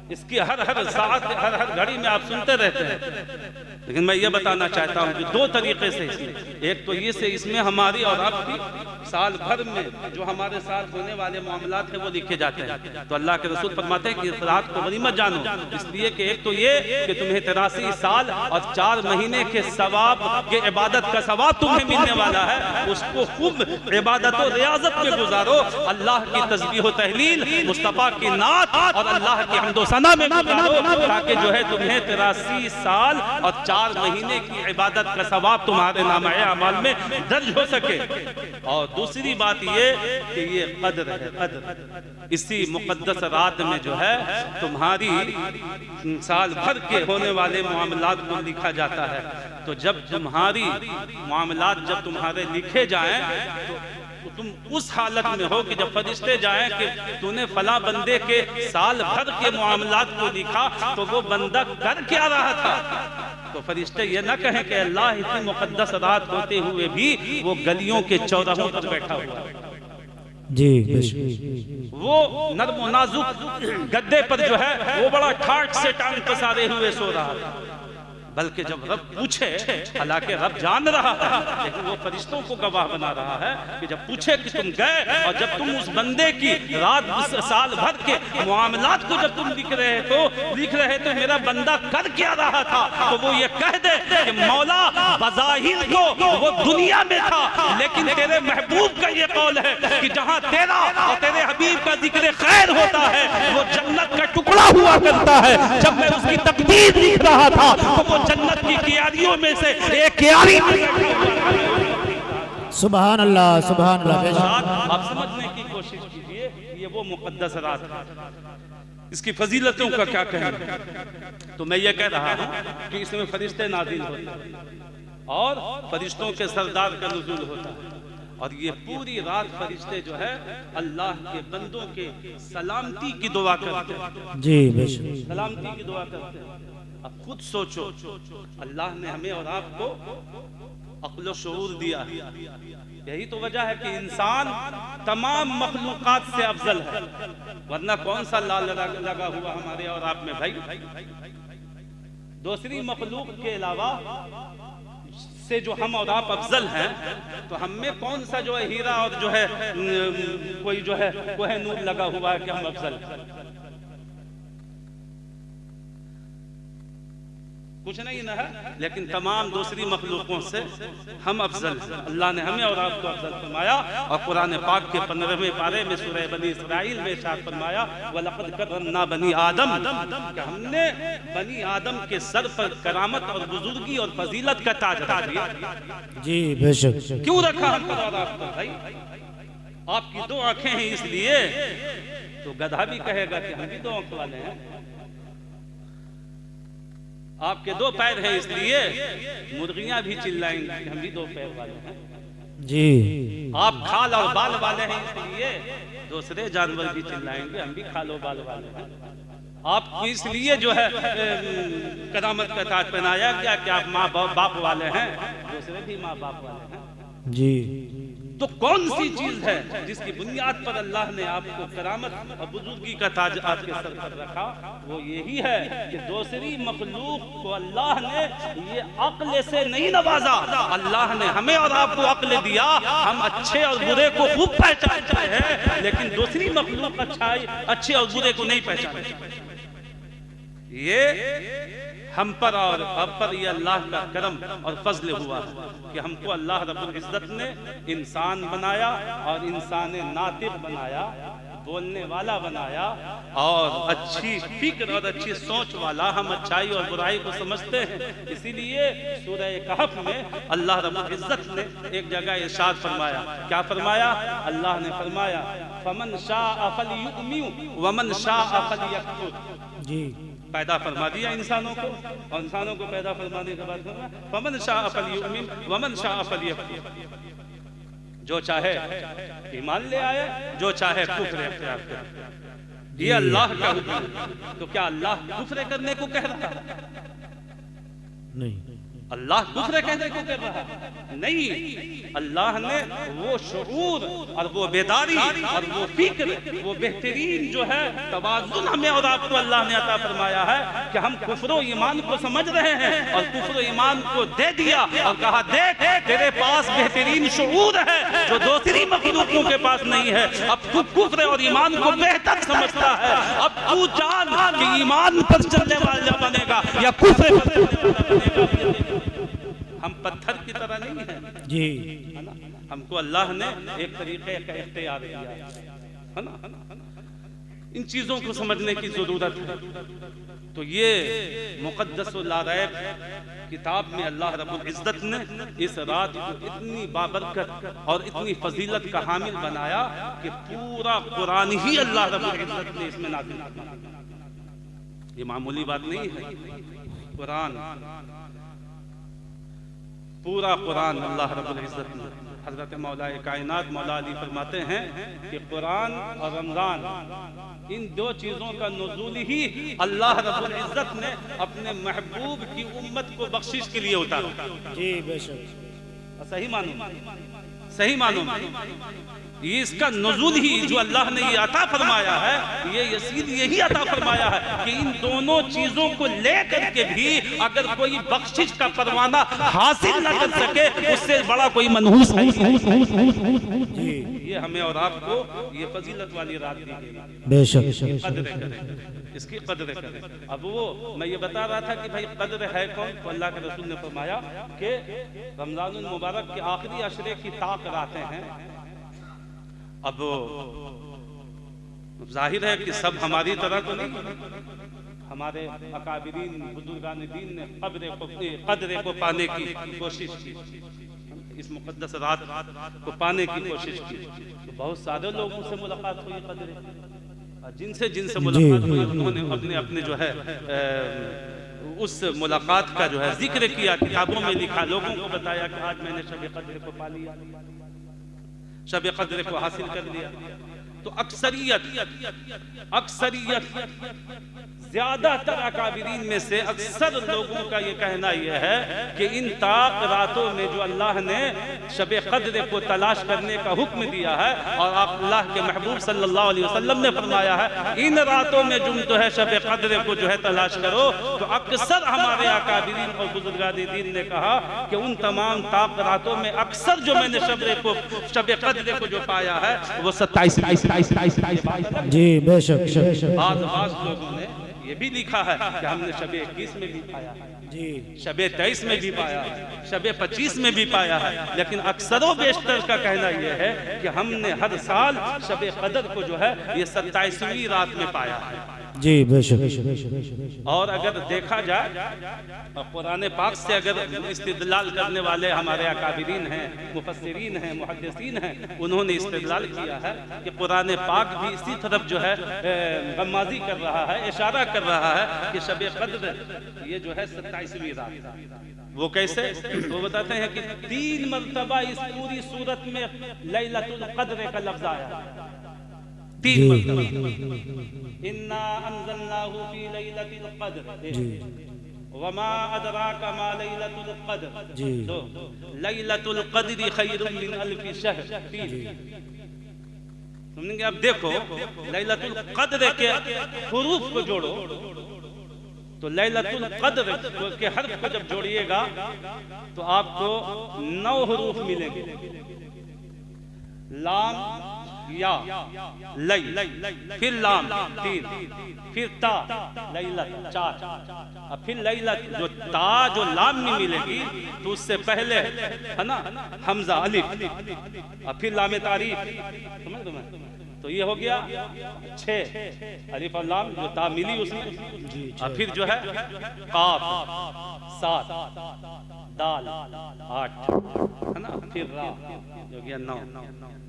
इसकी हर साथ हर घड़ी में आप सुनते रहते हैं, लेकिन मैं ये बताना चाहता हूँ कि 2 तरीके से इसमें, एक तो ये से इसमें हमारी और आपकी साल भर में जो हमारे साथ होने वाले मामलात हैं वो लिखे जाते हैं। तो अल्लाह के रसूल फरमाते हैं कि इस रात को बड़ी मत जानो, इसलिए कि एक तो ये कि तुम्हें 83 साल और 4 महीने के सवाब के इबादत का सवाब तुम्हें मिलने वाला है, उसको खूब इबादत और रियाजत में गुजारो। अल्लाह की तस्बीह व तहलील, मुस्तफ़ा की नात और अल्लाह की हम्द व फना में गुजारो, ताकि जो है तुम्हें 83 साल और 4 महीने की इबादत का सवाब तुम्हारे नामे अमाल में दर्ज हो सके। और दूसरी बात ये कि ये कद्र है, कद्र इसी मुकद्दस रात में जो है तुम्हारी साल भर के होने वाले मामलात को लिखा जाता है। तो जब तुम्हारी मामलात जब तुम्हारे लिखे जाएं तो तुम उस हालत में हो कि जब फरिश्ते जाएं कि तूने फला बंदे के साल भर के मामलात को लिखा तो वो बंदा कर क्या रहा था, तो फरिश्ते ये ना कहें कि अल्लाह इतनी मुकद्दस रात होते हुए भी वो गलियों के चौराहों पर बैठा हुआ है जी, वो नर्म नाजुक गद्दे पर जो है वो बड़ा ठाठ से टांग पसारे हुए सो रहा था। बल्कि जब रब पूछे, हालांकि रब जान रहा है लेकिन वो फरिश्तों को गवाह बना रहा है कि जब पूछे कि तुम गए और जब तुम उस बंदे की रात साल भर के मामलात को जब तुम लिख रहे तो मेरा बंदा कर क्या रहा था, तो वो ये कह दे कि मौला बज़ाहिर को वो दुनिया में था, लेकिन तेरे महबूब का ये कौल है कि जहाँ तेरा और तेरे हबीब का जिक्र खैर होता है वो जन्नत का टुकड़ा हुआ करता है। जब मैं उसकी तकदीर लिख रहा था तो वो जन्नत की कियारियों में से एक कियारी। सुभान अल्लाह, सुभान अल्लाह। आप समझने की कोशिश कीजिए, ये वो मुकद्दस रात है, इसकी फजीलतों का क्या कहें। तो मैं ये कह रहा हूँ कि इसमें फरिश्ते नाज़िल होते हैं और फरिश्तों के सरदार का नुज़ूल होता है, और ये पूरी रात फरिश्ते जो है अल्लाह के बंदों के सलामती की दुआ करते हैं जी, बेशक सलामती की दुआ करते हैं। अब खुद सोचो, अल्लाह ने हमें और आपको अक्ल शऊर दिया है, यही तो वजह है कि इंसान तमाम मखलूकात से अफजल है, वरना कौन सा लाल लगा हुआ हमारे और आप में भाई। दूसरी मखलूक के अलावा से जो हम और आप अफजल हैं, तो हम में कौन सा जो है हीरा और जो है कोई जो है कोहिनूर लगा हुआ है कि हम अफजल हैं? कुछ नहीं ना है, लेकिन तमाम दूसरी मखलूकों से हम अफजल हैं। अल्लाह ने हमें और आपको अफजल फरमाया, और कुरान पाक के 15वें पारे में सूरह बनी इसराइल में इरशाद फरमाया वलक़द कररमना बनी आदम, कि हमने बनी आदम के सर पर करामत और बुजुर्गी और फजीलत का ताज रख दिया। जी, बेशक। क्यों रखा हम पर और आप पर भाई? आपकी 2 आंखें हैं इसलिए, तो गधा भी कहेगा कि हम भी 2 आंख वाले हैं। आपके 2 पैर हैं इसलिए मुर्गियां भी चिल्लाएंगी कि हम भी 2 पैर वाले हैं जी। आप खाल और बाल वाले हैं इसलिए दूसरे जानवर भी चिल्लाएंगे हम भी खाल और बाल वाले हैं। आप इसलिए जो है करामत का ताज पहनाया गया कि आप माँ बाप वाले हैं, दूसरे भी माँ बाप वाले हैं जी। तो कौन सी चीज है जिसकी बुनियाद पर अल्लाह ने आपको करामत और बुजुर्गी का ताज आपके सर पर रखा? वो यही है कि दूसरी मखलूक को अल्लाह ने ये अक्ल से नहीं नवाजा, अल्लाह ने हमें और आपको अक्ल दिया, हम अच्छे और बुरे को खूब पहचानते हैं, लेकिन दूसरी मखलूक अच्छे और बुरे को नहीं पहचानते। ये हम पर और अब पर ये अल्लाह का करम और फजल हुआ है कि हमको अल्लाह रब्बुल इज्जत ने इंसान बनाया और इंसान नातिक बनाया, बोलने वाला बनाया, और अच्छी फिक्र और अच्छी सोच वाला। हम अच्छाई और बुराई को समझते हैं, इसीलिए सूरह कहफ में अल्लाह रब्बुल इज्जत ने एक जगह इरशाद फरमाया। क्या फरमाया? अल्लाह ने फरमाया फमन शाअ फलयुमिन वमन शाअ फलयकफुर। जी, पैदा फरमा दिया इंसानों को, और इंसानों को पैदा फरमाने के बाद फमन शाअ फलयुमिन वमन शाअ फलयकफुर। जो चाहे ईमान ले आए, जो चाहे कुफ्र इख्तियार करे, ये अल्लाह का हुक्म है। तो क्या अल्लाह कुफ्र करने को कह रहा है? नहीं, अल्लाह कुफ्र कहने को कह रहा है? नहीं, अल्लाह ने वो शुऊर और वो बेदारी और वो फिक्र, वो बेहतरीन जो है तवाज़ुन हमें और आपको अल्लाह ने अता फरमाया है कि हम कुफ्र और ईमान को समझ रहे हैं, और कुफ्र और ईमान को दे दिया और कहा देख तेरे पास बेहतरीन शुऊर है जो दूसरी मखलूकों के पास नहीं है। अब तू कुफ्र और ईमान को बेहतर समझता है, अब तू जान कि ईमान पर चलने वाला बनेगा या कुफ्र पर चलने वाला बनेगा। हम पत्थर की तरह नहीं है जी, है ना? हमको अल्लाह ने एक तरीके का इख्तियार दिया है ना। इन चीजों को समझने की जरूरत है। तो ये मुक़द्दस व ला रैब किताब में अल्लाह रब्बुल इज़्ज़त ने इस रात को इतनी बाबरकत और इतनी फजीलत का हामिल बनाया कि पूरा कुरान ही अल्लाह रब्बुल इज़्ज़त ने इसमें नाज़िल किया। ये मामूली बात नहीं है। कुरान, पूरा कुरान अल्लाह रब्बुल इज़्ज़त ने, हज़रत मौला कायनात मौला अली फरमाते हैं कि कुरान और रमज़ान, इन दो चीज़ों का नुज़ूल ही अल्लाह रब्बुल इज़्ज़त ने अपने महबूब की उम्मत को बख्शिश के लिए उतारा। जी बेशक, सही मानो, सही मानो, ये इसका नुज़ूल ही जो अल्लाह ने ये अता फरमाया है, ये यसीद यही अता फरमाया है कि इन दोनों चीजों को लेकर के भी अगर कोई बख्शिश का परवाना हासिल न कर सके, उससे बड़ा कोई मनहूस है। ये हमें और आपको ये फजीलत वाली रात दी गई, बेशक, कद्र करें, इसकी कद्र करें। अब वो मैं ये बता रहा था कि भाई कद्र है कौन, तो अल्लाह के रसूल ने फरमाया कि रमजानुल मुबारक के आखिरी अशरे की ताक रातें हैं। अब जाहिर है कि सब हमारी तरह तो नहीं, हमारे अकाबिरीन बुजुर्गान दीन ने कद्र को पाने की कोशिश की, इस मुक़द्दस रात को पाने की कोशिश की। तो बहुत सारे लोगों से मुलाकात हुई कद्र, जिनसे मुलाकात हुई उन्होंने अपने अपने जो है उस मुलाकात का जो है जिक्र किया, किताबों में लिखा, लोगों को बताया कि आज मैंने शब कद्र को पा लिया, शब कद्र को हासिल कर लिया। तो अक्सरियत ज्यादातर अकाबिरीन में से अक्सर लोगों का ये कहना यह है कि इन ताक रातों में जो अल्लाह ने शब कद्र को तलाश करने का हुक्म दिया है और अल्लाह के महबूब सल्लल्लाहु अलैहि वसल्लम ने फरमाया है इन रातों में तुम जो है शब कद्र को जो है तलाश करो, तो अक्सर हमारे अकाबिरीन और बुजुर्गान दीन ने कहा कि उन तमाम ताक रातों में अक्सर जो मैंने शब कद्र को जो पाया है वो 27। जी बेशक, आज लोगों ने ये भी लिखा है कि हमने शबे 21 में भी पाया है, जी शबे 23 में भी पाया है, शबे 25 में भी पाया है, लेकिन अक्सरों बेशतर का कहना यह है कि हमने हर साल शबे कद्र को जो है ये 27वीं रात में पाया है। जी बेशक। और अगर देखा जाए कुरान पाक से अगर इस्तिदलाल करने वाले हमारे अकाबिरीन हैं, मुफस्सिरीन हैं, मुहद्दिसीन हैं, उन्होंने इस्तिदलाल किया है कि कुरान पाक भी इसी तरफ जो है गम्माज़ी कर रहा है, इशारा कर रहा है कि शब कद्र ये जो है 27वीं रात। वो कैसे? वो बताते हैं कि 3 मरतबा इस पूरी सूरत में लैलतुल कद्र का लफ्ज़ आया, 3 मरतबा। इन्ना अंज़लनाहु फी लैलतिल क़द्र वमा अदराका मा लैलतुल क़द्र, तो लैलतुल क़द्र खैरुम मिन अल्फि शहर। समझेंगे? अब देखो लैलतुल क़द्र के हुरूफ को जोड़ो, तो लैलतुल क़द्र के हर्फ को जब जोड़िएगा तो आपको 9 हुरूफ मिलेंगे। लाम या लै, फिर लाम 3, फिर ता लैलत 4, और फिर लैलत जो ता जो लाम में मिलेगी तो उससे पहले है ना हमजा अलिफ, और फिर लाम तारीफ, समझ दो मैं, तो ये हो गया 6 अलिफ और लाम जो ता मिली उसमें, और फिर जो है काफ 7, दाल 8 है ना, फिर रा जो गया 9।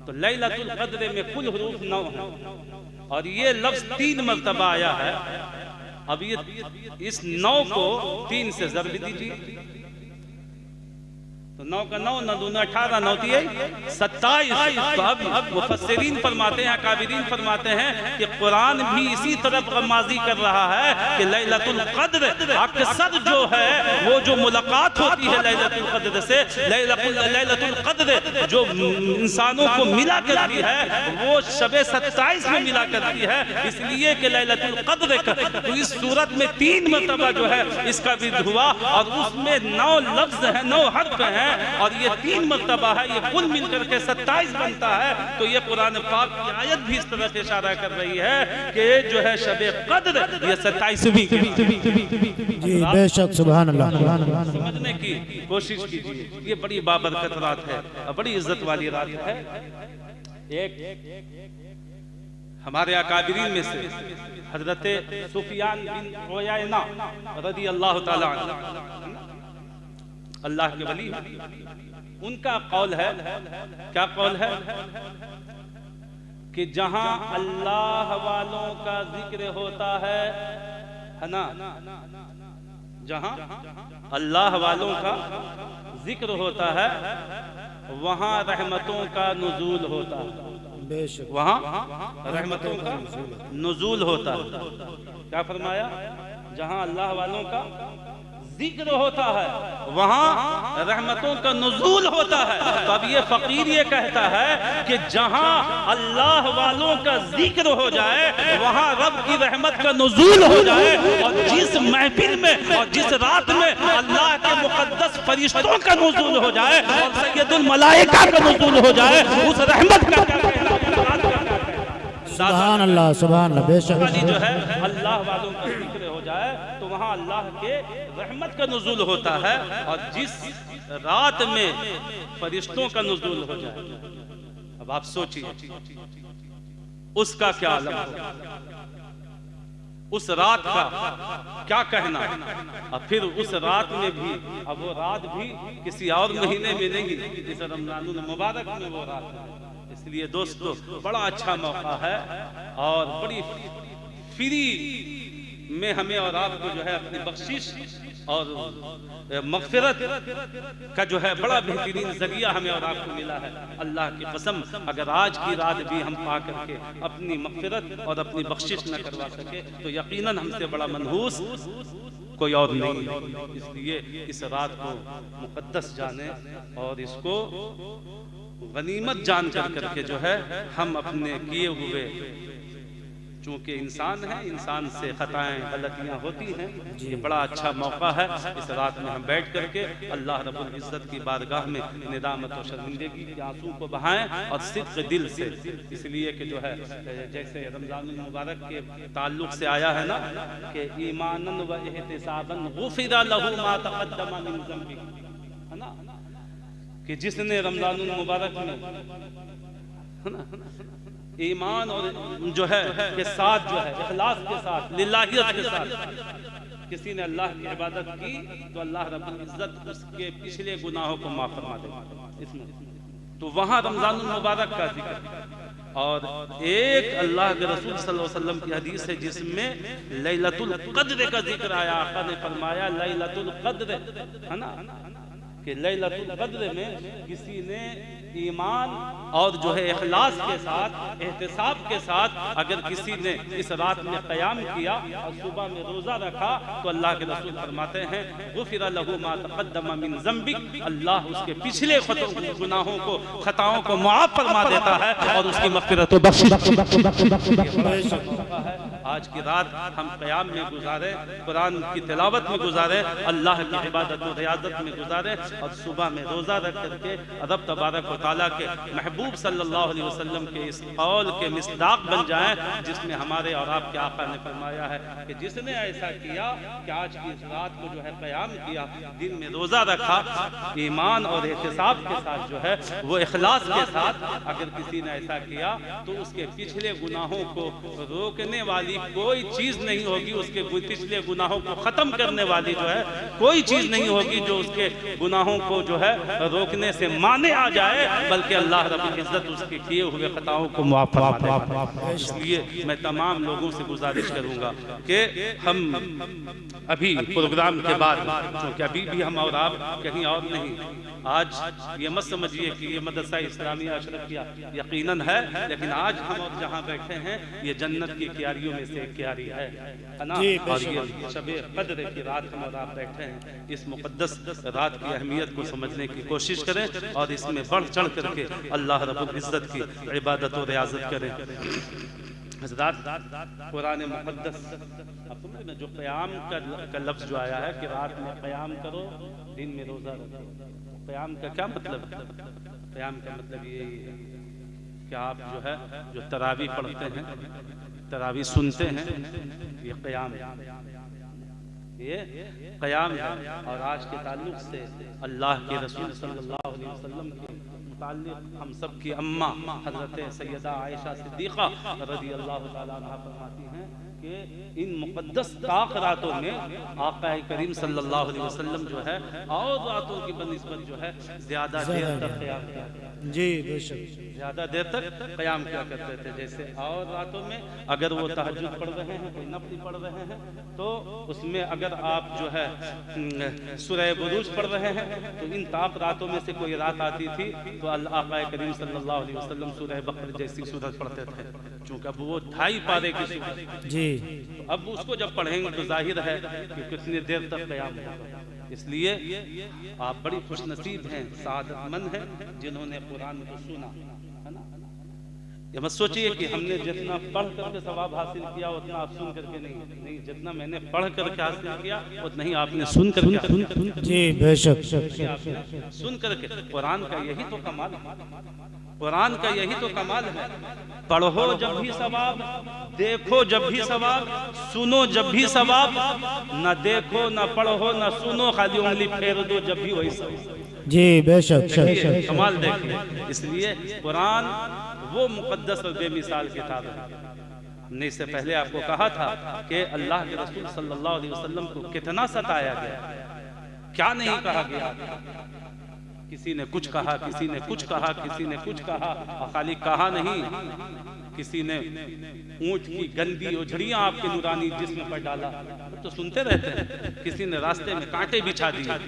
तो लैलतुल क़द्र में कुल हुरूफ 9 हैं और ये लफ्ज़ 3 मरतबा आया है। अब ये इस 9 को 3 से ज़रब दीजिए, तो 9 का 9, 9 दूना 18, 9 तिये 27। तो अब मुफस्सिरीन फरमाते हैं, अकाबिरीन फरमाते हैं कि कुरान भी इसी तरफ गम्माज़ी कर रहा है कि लैलतुल क़द्र अक्सर जो है वो जो मुलाकात होती है लैलतुल क़द्र से, लैलतुल क़द्र जो इंसानों को मिला करती है वो शबे 27 में मिला करती है, इसलिए कि लैलतुल क़द्र तो इस सूरत में 3 मरतबा जो है इसका जिक्र हुआ और उसमें 9 लफ्ज़ हैं, 9 हर्फ हैं और ये 3 मरतबा है, ये कुल मिलकर के 27 बनता है। तो ये कुरान पाक की आयत भी इस तरह से इशारा कर रही है कि जो है शबे कद्र ये 27वीं जी बेशक, सुभान अल्लाह। समझने की कोशिश कीजिए, ये बड़ी बाबरकत रात है और बड़ी इज्जत वाली रात है। एक हमारे अकाबिरीन में से हजरत सुफियान बिन उयैना रज़ी अल्लाह ताला अन्हु, अल्लाह के वली, उनका कौल है, क्या कौल है कि जहां अल्लाह वालों का जिक्र होता है ना, जहां अल्लाह वालों का जिक्र होता है वहां रहमतों का नुज़ूल होता है, वहां रहमतों का नुज़ूल होता है। क्या फरमाया? जहां अल्लाह वालों का जिक्र होता है वहां रहमतों का नुज़ूल होता है। तो अब ये फकीर ये कहता है कि जहां अल्लाह वालों का जिक्र हो जाए वहां रब की रहमत का नुज़ूल हो जाए, और जिस महफिल में और जिस रात में अल्लाह के मुक़द्दस फरिश्तों का नुज़ूल हो जाए और सैयदुल मलाइका का नुज़ूल हो जाए, उस रहमत का क्या कहना है? सुभान अल्लाह, सुभान अल्लाह। बेशक जो है अल्लाह वालों का जिक्र हो जाए तो वहाँ अल्लाह के रहमत का नुज़ूल होता है, और जिस रात में फरिश्तों का नुज़ूल हो जाए, अब आप सोचिए उसका क्या आलम होगा, उस रात का क्या कहना। और फिर उस रात में भी, अब वो रात भी किसी और महीने में नहीं, जिस रमज़ानुल मुबारक में वो रात है। इसलिए दोस्तों बड़ा अच्छा मौका है और बड़ी फ्री में हमें और आपको जो है अपनी बख्शिश और मग़फ़िरत का जो है बड़ा बेहतरीन ज़रिया हमें और आपको मिला है। अल्लाह की कसम, अगर आज की रात भी हम पा करके अपनी मग़फ़िरत और अपनी बख्शिश न करवा सके तो यकीनन हमसे बड़ा मनहूस कोई और नहीं। इसलिए इस रात को मुक़द्दस जाने और इसको गनीमत जान कर करके जो है हम अपने किए हुए, चूँकि इंसान है, इंसान से खताएं गलतियां होती हैं, ये बड़ा अच्छा मौका है इस रात में हम बैठ करके अल्लाह रब्बुल इज़्ज़त की बारगाह में निदामत और शर्मिंदगी के आंसू को बहाएं और सिद्क़ दिल से। इसलिए कि जो है जैसे रमज़ानुल मुबारक के ताल्लुक से आया है ना कि ईमानन व इहतिसाबन गुफ़िरा लहू मा तक़द्दम मिन ज़ंबी, है ना, कि जिसने रमज़ानुल मुबारक में, है ना, ईमान और जो है के साथ, जो है इखलास के साथ, लिल्लाहियत के साथ किसी ने अल्लाह की इबादत की तो अल्लाह रब्बुल इज़्ज़त उसके पिछले गुनाहों को माफ़ फरमा देगा इसमें। तो वहाँ रमज़ानुल मुबारक का जिक्र, और एक अल्लाह के रसूल सल्लल्लाहु अलैहि वसल्लम की हदीस है जिसमें लैलतुल क़द्र का जिक्र आया। आका ने फरमाया लैलतुल क़द्र, है ना, कि लैलतुल क़द्र में किसी ने ईमान और जो है इखलास के साथ, एहतिसाब के साथ अगर किसी ने इस रात में क़याम किया और सुबह में रोज़ा रखा तो अल्लाह के रसूल फरमाते हैं गुफ़िरा लहू मा तक़द्दम मिन ज़ंबिक, अल्लाह उसके पिछले गुनाहों को, खताओं को मुआफ़ फरमा देता है और उसकी मग़फ़िरत व बख़्शिश। आज की रात हम क़याम में गुजारे, कुरान की तिलावत में गुजारे, अल्लाह की इबादत व रियाज़त में गुजारे, और सुबह में रोज़ा रख करके रब तबारक व तआला के महबूब सल्लल्लाहु अलैहि वसल्लम के इस कौल के मिस्दाक़ बन जाएं जिसमें हमारे और आपके आका ने फरमाया है कि जिसने ऐसा किया कि आज की इस रात को जो है क़याम किया, दिन में रोज़ा रखा, ईमान और एहतिसाब के साथ, जो है वो इखलास के साथ, अगर किसी ने ऐसा किया तो उसके पिछले गुनाहों को रोकने वाली कोई चीज़ नहीं होगी, उसके पिछले गुनाहों को ख़त्म करने वाली जो है कोई चीज़ नहीं होगी जो उसके गुनाहों को जो है रोकने से माने आ जाए, बल्कि अल्लाह रब्बुल इज़्ज़त उसके किए हुए खताओं को मुआफ़ फरमा देगा। इसलिए मैं तमाम लोगों से गुजारिश करूँगा कि हम अभी प्रोग्राम के बाद, क्योंकि अभी भी हम और आप कहीं और नहीं, आज ये मत समझिए कि ये मदरसा इस्लामिया अशरफिया यकीनन है, लेकिन आज हम और जहाँ बैठे हैं ये जन्नत की क्यारियों में से एक क्यारी है ना, और ये शबे क़द्र की रात हम और आप बैठे हैं। इस मुक़द्दस रात की अहमियत को समझने की कोशिश करें और इसमें बढ़ चढ़ करके अल्लाह रब्बुल इज़्ज़त की इबादत और रियाज़त करें। हज़रात कुरान मुक़द्दस आपको जो क़याम का लफ्ज़ जो आया है कि रात में क़याम करो, दिन में रोज़ा रखो, क़याम का क्या मतलब? क़याम का मतलब यही है कि आप जो है जो तरावी पढ़ते हैं, तरावी सुनते हैं, ये क़याम है, ये क़याम है। और आज के ताल्लुक़ से अल्लाह के रसूल सल्लल्लाहु अलैहि वसल्लम के मुताल्लिक़ हम सब की अम्मा हज़रत सैयदा आयशा सिद्दीक़ा रज़ी अल्लाह तआला अन्हा फरमाती हैं कि इन मुक़द्दस ताक़ रातों में आक़ा करीम सल्लल्लाहु अलैहि वसल्लम जो है और रातों की बनिस्बत जो है ज़्यादा देर तक क़याम किया जी बेशक ज़्यादा देर तक क़याम किया करते थे। जैसे और रातों में अगर वो तहज्जुद पढ़ रहे हैं, कोई नफ़ल पढ़ रहे हैं, तो उसमें अगर आप जो है सूरह बुरूज पढ़ रहे हैं तो इन ताक़ रातों में से कोई रात आती थी तो आक़ा करीम सल्लल्लाहु अलैहि वसल्लम सूरह बक़रा जैसी सूरत पढ़ते थे, चूँकि अब वो 2.5 पारे की सूरत जी। तो अब उसको जब पढ़ेंगे तो जाहिर है कि कितनी देर तक क़याम होगा। इसलिए आप बड़ी खुशनसीब हैं, सआदतमंद हैं जिन्होंने कुरान को सुना, है ना। ये मत सोचिए कि हमने जितना पढ़ करके सवाब हासिल किया उतना आप सुन करके नहीं, जितना मैंने पढ़ करके हासिल किया उतना ही आपने सुन करके जी बेशक सुन करके। कुरान का यही तो कमाल है, कुरान का यही तो कमाल है। पढ़ो जब भी सवाब, देखो जब भी सवाब, सुनो जब भी सवाब, न देखो न पढ़ो न सुनो, खाली उंगली फेर दो जब भी वही सवाब। जी बेशक कमाल देखिए। इसलिए कुरान वो मुक़द्दस और बेमिसाल किताब है। हमने इससे पहले आपको कहा था कि अल्लाह के रसूल सल्लल्लाहु अलैहि वसल्लम को कितना सताया गया, क्या नहीं कहा गया। किसी ने कुछ कहा, किसी ने कुछ कहा, किसी ने कुछ कहा, खाली कहा नहीं, किसी ने ऊंट की गंदी ओझड़ियां आपके नूरानी जिस्म पर डाला तो सुनते रहते हैं। किसी ने रास्ते में कांटे बिछा दिए,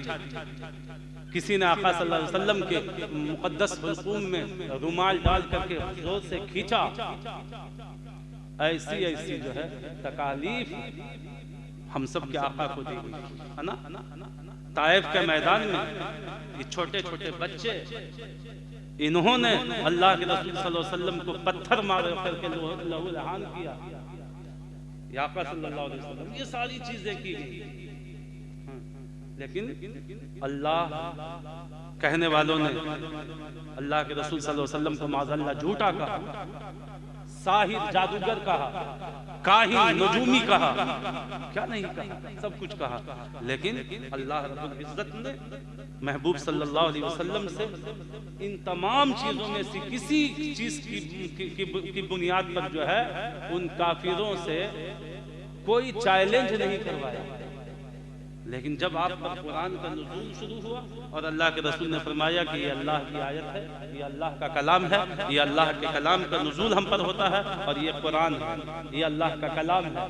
किसी ने आका सल्लल्लाहु अलैहि वसल्लम के मुक़द्दस हुल्क़ूम में रुमाल डाल करके जोर से खींचा। ऐसी ऐसी जो है तकालीफ हम सब के आका को दी गई, है ना। ताइफ के मैदान में ये छोटे छोटे बच्चे, इन्होंने अल्लाह के रसूल सल्लल्लाहु अलैहि वसल्लम को पत्थर मार करके लहूलुहान किया। आका सल्लल्लाहु अलैहि वसल्लम ये सारी चीजें की गई, लेकिन अल्लाह कहने वालों ने अल्लाह के रसूल सल्लल्लाहु अलैहि वसल्लम को माज़अल्लाह झूठा कहा, साहिर जादूगर कहा, काहिन नजूमी कहा, क्या नहीं कहा, सब कुछ कहा। लेकिन अल्लाह रब्बुल इज्जत ने महबूब सल्लल्लाहु अलैहि वसल्लम से इन तमाम चीज़ों में से किसी चीज़ की बुनियाद पर जो है उन काफिरों से कोई चैलेंज नहीं करवाया। लेकिन जब आप पर कुरान का नुज़ूल शुरू हुआ और अल्लाह के रसूल ने फरमाया कि ये अल्लाह की आयत है, ये अल्लाह का कलाम है, ये अल्लाह के कलाम का नुज़ूल हम पर होता है और ये कुरान है, ये अल्लाह का कलाम है।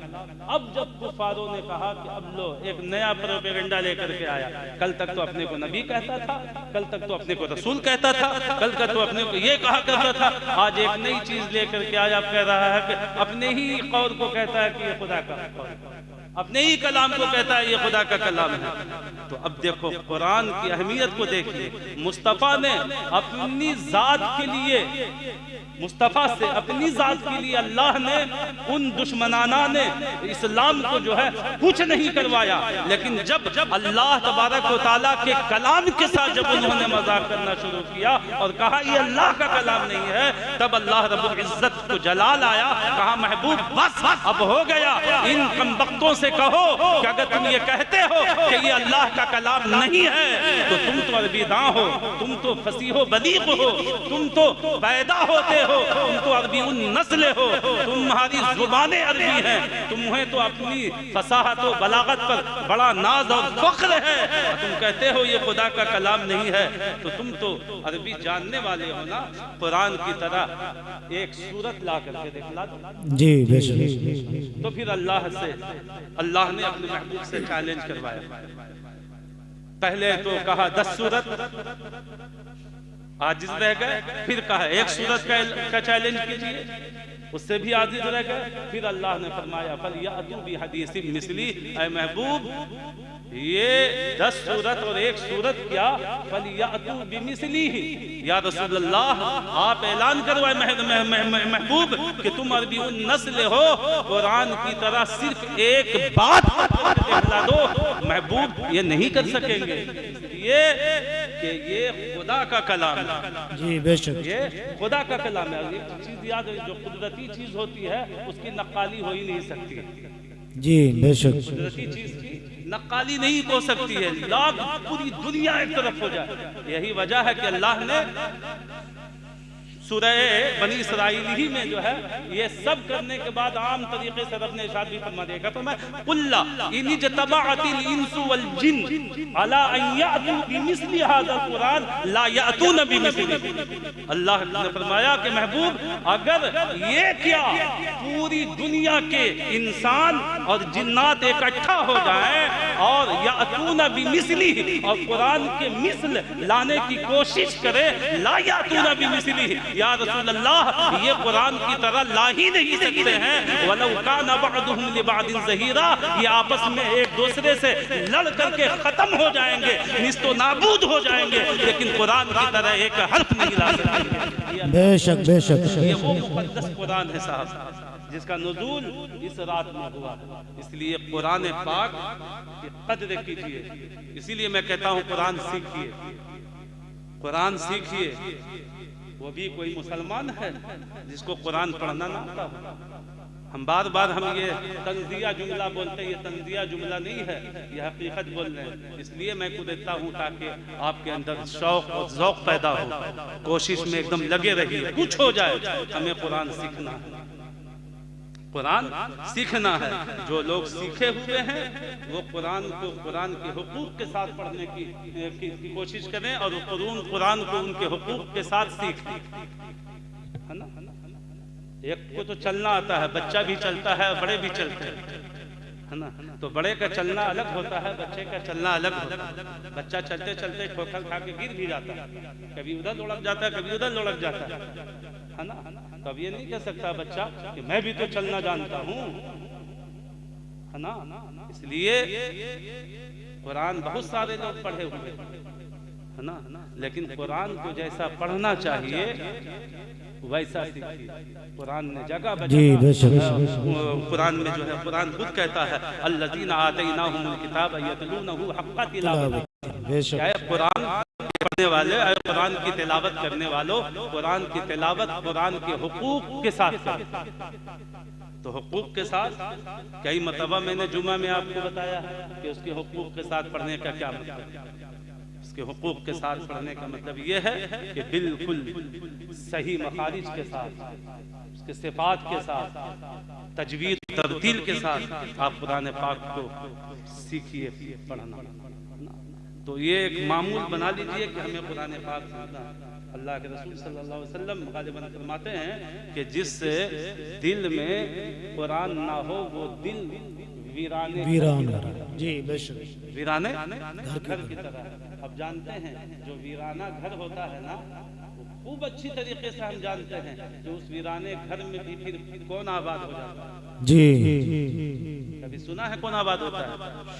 अब जब कुफारों ने कहा कि अब लो एक नया प्रोपेगेंडा लेकर के आया, कल तक तो अपने को नबी कहता था, कल तक तो अपने को रसूल कहता था, कल तक तो अपने को ये कहा करता था, आज एक नई चीज लेकर के आया, कह रहा है कि अपने ही कौल को कहता है कि ये खुदा का कौल, अपने ही कलाम को कहता है ये खुदा का कलाम है। तो अब देखो कुरान की अहमियत को देखिए। मुस्तफ़ा ने अपनी जात के लिए, मुस्तफ़ा से अपनी जात के लिए अल्लाह ने उन दुश्मनाना ने इस्लाम को जो है कुछ नहीं करवाया, लेकिन जब अल्लाह तबारक व तआला के कलाम के साथ जब उन्होंने मजाक करना शुरू किया और कहा ये अल्लाह का कलाम नहीं है, तब अल्लाह रब्बुल इज्जत को जलाल आया, कहा महबूब बस अब हो गया, इन कमबख्तों से कहो कि अगर तुम ये कहते हो कि ये अल्लाह का कलाम नहीं है तो तुम तो अरबीदां हो, तुम तो फसीहो बलीग हो, तुम तो पैदा होते हो, तुम तो अरबी उन नस्ल हो, तुम्हारी जुबानें अरबी हैं, तुम्हें तो अपनी फसाहत और बलागत पर बड़ा नाज और फख्र है, तुम कहते हो ये खुदा का कलाम नहीं है, तो तुम तो अरबी जानने वाले हो ना। कुरान की तरह एक सूरत ला करके दिखला दो जी बेशक। तो फिर अल्लाह ने अपने महबूब से चैलेंज करवाया। पहले तो कहा 10 सूरत, आजिज रह गए, फिर कहा 1 सूरत का चैलेंज कीजिए, उससे भी आजिज रह गए। फिर अल्लाह ने फरमाया फलयातू बिहदीसिम मिस्ली, ऐ महबूब ये 10 सूरत और 1 सूरत क्या, फलयातू बिमिस्लिही, या रसूल अल्लाह आप ऐलान करवाए महबूब कि तुम अरबी उन नस्ल हो, कुरान की तरह सिर्फ एक बात दिखला दो। महबूब ये नहीं कर सकेंगे, ये कि ये खुदा का कलाम है। जी बेशक, ये खुदा का कलाम है। एक चीज याद है, जो कुदरती चीज होती है उसकी नक्काली हो ही नहीं सकती। जी बेशक, कुदरती चीज की नक्काली नहीं हो सकती है, लाख पूरी दुनिया एक तरफ हो जाए। यही वजह है कि अल्लाह ने सूरह बनी इसराइल ही में जो है ये सब करने के बाद आम तरीके से रब ने इरशाद भी फरमा दिया तो मैं कुल्ला इन जतबाअतिल इंसु वल जिन अला अन यातू बिमिस्ली हाज़ा कुरान ला यातून बिमिस्ली। अल्लाह ने फरमाया कि महबूब अगर ये क्या पूरी दुनिया के इंसान और जिन्नात इकट्ठा हो जाएं और यातून बिमिस्ली और कुरान के मिस्ल लाने की कोशिश करें, ला यातून बिमिस्ली, या रसूल अल्लाह ये कुरान की तरह ला ही नहीं सकते हैं। वलौ काना बअदुहुम लिबअदिन ज़हीरा, ये आपस में एक दूसरे से लड़ करके खत्म हो जाएंगे, निस्तो नाबूद हो जाएंगे, लेकिन कुरान की तरह एक हर्फ नहीं ला सकते। बेशक बेशक ये वो मुक़द्दस कुरान है साहब जिसका नुज़ूल इस रात में हुआ। इसलिए कुरान पाक की कद्र कीजिए। इसीलिए मैं कहता हूँ कुरान सीखिए, कुरान सीखिए। वो भी कोई मुसलमान है जिसको कुरान पढ़ना ना आता। हम बार बार हम ये तंज़िया जुमला बोलते हैं, ये तंज़िया जुमला नहीं है, ये हकीकत बोल रहे हैं। इसलिए मैं को देता हूँ ताकि आपके अंदर शौक और ज़ौक़ पैदा हो, कोशिश में एकदम लगे रहिए, कुछ हो जाए हमें कुरान सीखना है, कुरान सीखना है। जो लोग सीखे हुए हैं वो कुरान को कुरान के हुकूक के साथ पढ़ने की कोशिश करें और कुरान को उनके हुकूक के साथ सीखें, है ना। एक को तो चलना आता है, बच्चा भी चलता है, बड़े भी चलते हैं, है ना। तो बड़े का चलना अलग होता है, बच्चे का चलना अलग होता है। बच्चा चलते चलते ठोकर खा के गिर भी जाता है, कभी उधर लुढ़क जाता है, कभी उधर लुढ़क जाता है ना। तो अब ये नहीं कह सकता बच्चा कि मैं भी तो चलना जानता हूँ, है ना। इसलिए कुरान बहुत सारे लोग पढ़े हुए है ना, लेकिन कुरान को जैसा पढ़ना चाहिए वैसा सीखिए। कुरान ने जगह कुरान में जो है कुरान खुद कहता है अल्लज़ीना आतैनाहुमुल किताब यतलूनहु हक़्क़ तिलावतिही। कुरान पढ़ने वाले, कुरान की तिलावत करने वालों, कुरान की तिलावत कुरान के हुकूक के साथ करें। तो हुकूक के साथ कई मरतबा मैंने जुमा में आपको बताया कि उसके हुकूक के साथ पढ़ने का क्या मतलब है। उसके हुकूक के साथ पढ़ने का मतलब ये है कि बिल्कुल सही मखारिज के साथ, उसके सिफात के साथ, तजवीद तरतील के साथ आप कुरान पाक को सीखिए पढ़ना। तो ये एक मामूल बना लीजिए कि हमें कुरान पाक सीखना। अल्लाह के रसूल सल्लल्लाहु अलैहि वसल्लम गालिबन फरमाते हैं कि जिस दिल में कुरान ना हो वो दिल वीराने जी बेशक वीराने घर की तरह है। अब जानते हैं जो वीराना घर होता है ना, खूब अच्छी तरीके से हम जानते हैं कि उस वीराने घर में भी फिर कौन आबाद हो जाता है। जी कभी सुना है कौन आबाद होता है?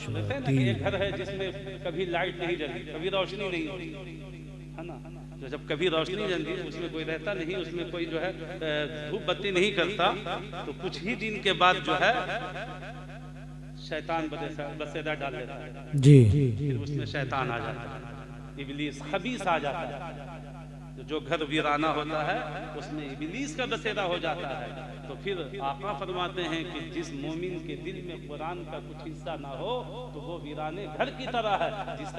कहते हैं ना कि एक घर है जिसमें कभी लाइट नहीं जलती, कभी रोशनी नहीं होती, है ना। तो जब कभी रोशनी जलती है उसमें कोई रहता नहीं, उसमें कोई जो है धूप बत्ती नहीं करता, तो कुछ ही दिन के बाद जो है शैतान बसेरा डाल देता है जी, फिर उसमें शैतान आ जाता है, इब्लीस खबीस आ जाता है। तो जो घर वीराना होता है उसमें इब्लीस का बसेरा हो जाता है। तो फिर आका फरमाते हैं कि जिस मोमिन के दिल में कुरान का कुछ हिस्सा ना हो तो वो वीराने घर की तरह है। जिस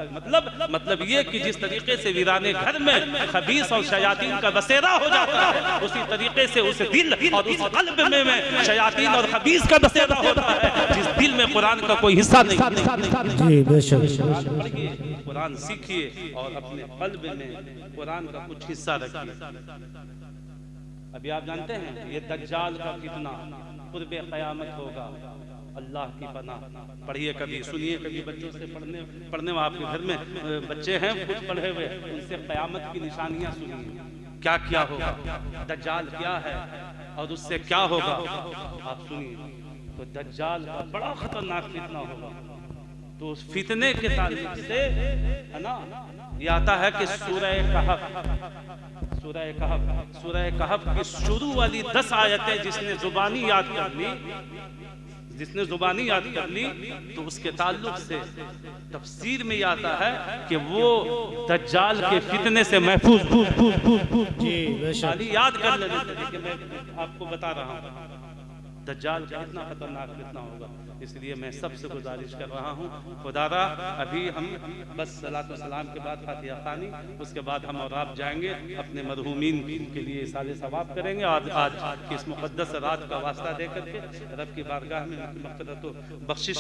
मतलब ये कि जिस तरीके से वीराने घर में खबीस और शयातीन का बसेरा हो जाता है, उसी तरीके से उस दिल और उस कल्ब में शयातीन और खबीस का बसेरा होता है जिस दिल में कुरान का कोई हिस्सा नहीं। जी बेशक कुरान सीखिए और अपने कल्ब में कुरान का कुछ हिस्सा रखिए। अभी आप जानते हैं ये दज्जाल का फितना कुर्बे क़यामत होगा, अल्लाह की पनाह। पढ़िए कभी, सुनिए कभी, बच्चों से पढ़ने में, आपके घर में बच्चे हैं कुछ पढ़े हुए, उनसे क़यामत की निशानियां सुनिए, क्या क्या होगा, दज्जाल क्या है और उससे क्या होगा, आप सुनिए। तो दज्जाल का बड़ा खतरनाक फितना होगा। तो उस फितने के ताल्लुक से है ना ये आता है कि सूरह कहफ की शुरू वाली 10 आयतें जिसने जुबानी याद कर ली तो उसके ताल्लुक से तफसीर में आता है कि वो दज्जाल के फितने से महफूज याद कर लेने चाहिए कि मैं आपको बता रहा हूँ दज्जाल का इतना खतरनाक फितना होगा। इसलिए मैं सबसे गुजारिश कर रहा हूँ, खुदारा अभी हम बस सलात व सलाम के बाद फातिहा खानी, उसके बाद हम और आप जाएंगे अपने मरहूमीन के लिए सारे सवाब करेंगे। आज की इस मुक़द्दस रात का वास्ता दे करके रब की बारगाह में मग़फ़िरत व बख्शिश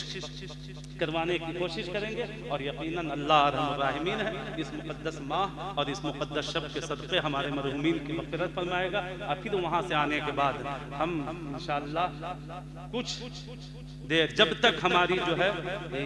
करवाने की कोशिश करेंगे। और यकीनन अल्लाह रहम राहिमीन है, इस मुक़द्दस माह और इस मुक़द्दस शब के सदक़े हमारे मरहूमीन की मग़फ़िरत फरमाएगा। और फिर वहाँ से आने के बाद हम इंशाअल्लाह कुछ देर, जब तक हमारी जो है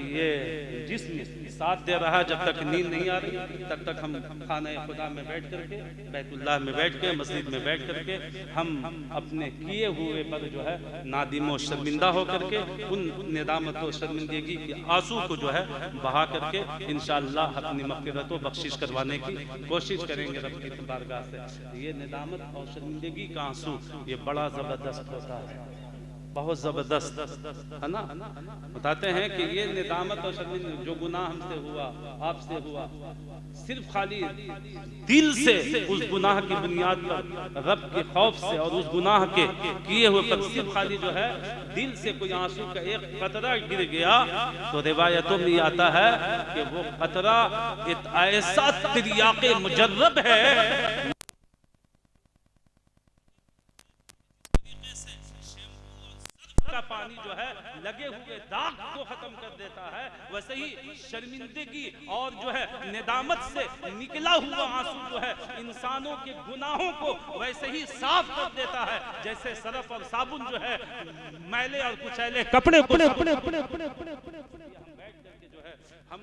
ये जिस्म साथ दे रहा है, जब तक नींद नहीं आ रही, तब तक हम खाने खुदा में बैठ करके, बैतुल्लाह में बैठ के, मस्जिद में बैठ करके हम अपने किए हुए पर जो है नादिम व शर्मिंदा हो करके उन निदामत व शर्मिंदगी के आंसू को जो है बहा करके इंशाअल्लाह अपनी मग़फ़िरत व बख्शिश करवाने की कोशिश करेंगे रब की बारगाह से। ये निदामत और शर्मिंदगी का आंसू ये बड़ा ज़बरदस्त होता है, बहुत ज़बरदस्त है ना। बताते हैं कि ये निदामत और शर्मिंदगी जो गुनाह हमसे हुआ, आपसे हुआ, सिर्फ खाली दिल से उस गुनाह की बुनियाद पर रब के खौफ से और उस गुनाह के किए हुए पर सिर्फ खाली जो है दिल से कोई आंसू का एक कतरा गिर गया तो रिवायतों में आता है कि वो कतरा एक ऐसा तिर्याक़े मुजर्रब है का पानी जो है लगे हुए दाग को खत्म कर देता है, वैसे ही शर्मिंदगी और जो है निदामत से निकला हुआ आंसू जो है इंसानों के गुनाहों को वैसे ही साफ कर देता है जैसे सरफ और साबुन जो है मैले और कुचैले कपड़े को हम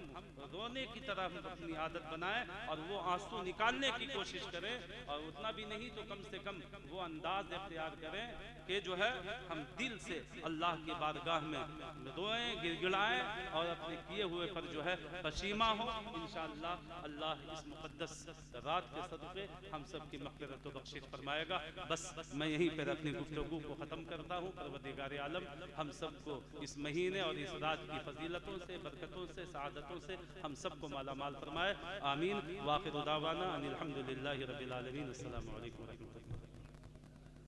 रोने की तरह हम अपनी आदत बनाएं और वो आंसू निकालने की कोशिश करें, और उतना भी नहीं तो कम से कम वो अंदाज इख्तियार करें कि जो है हम दिल से अल्लाह की बारगाह में रोएं, गिड़गिड़ाएं और अपने किए हुए पर जो है पशीमा हो। इंशाअल्लाह अल्लाह इस मुक़द्दस रात के सदक़े हम सब की मग़फ़िरत व बख्शिश फरमाएगा। बस मैं यहीं पर अपनी गुफ्तगू को ख़त्म करता हूँ। परवरदिगार आलम हम सबको इस महीने और इस रात की फजीलतों से, बरकतों से, सआदतों से हम सबको माला माल फरमाए। आमीन। वाखिर दावाना अनिल हम्दुलिल्लाहि रब्बिल आलमीन। अस्सलामु अलैकुम व रहमतुल्लाह।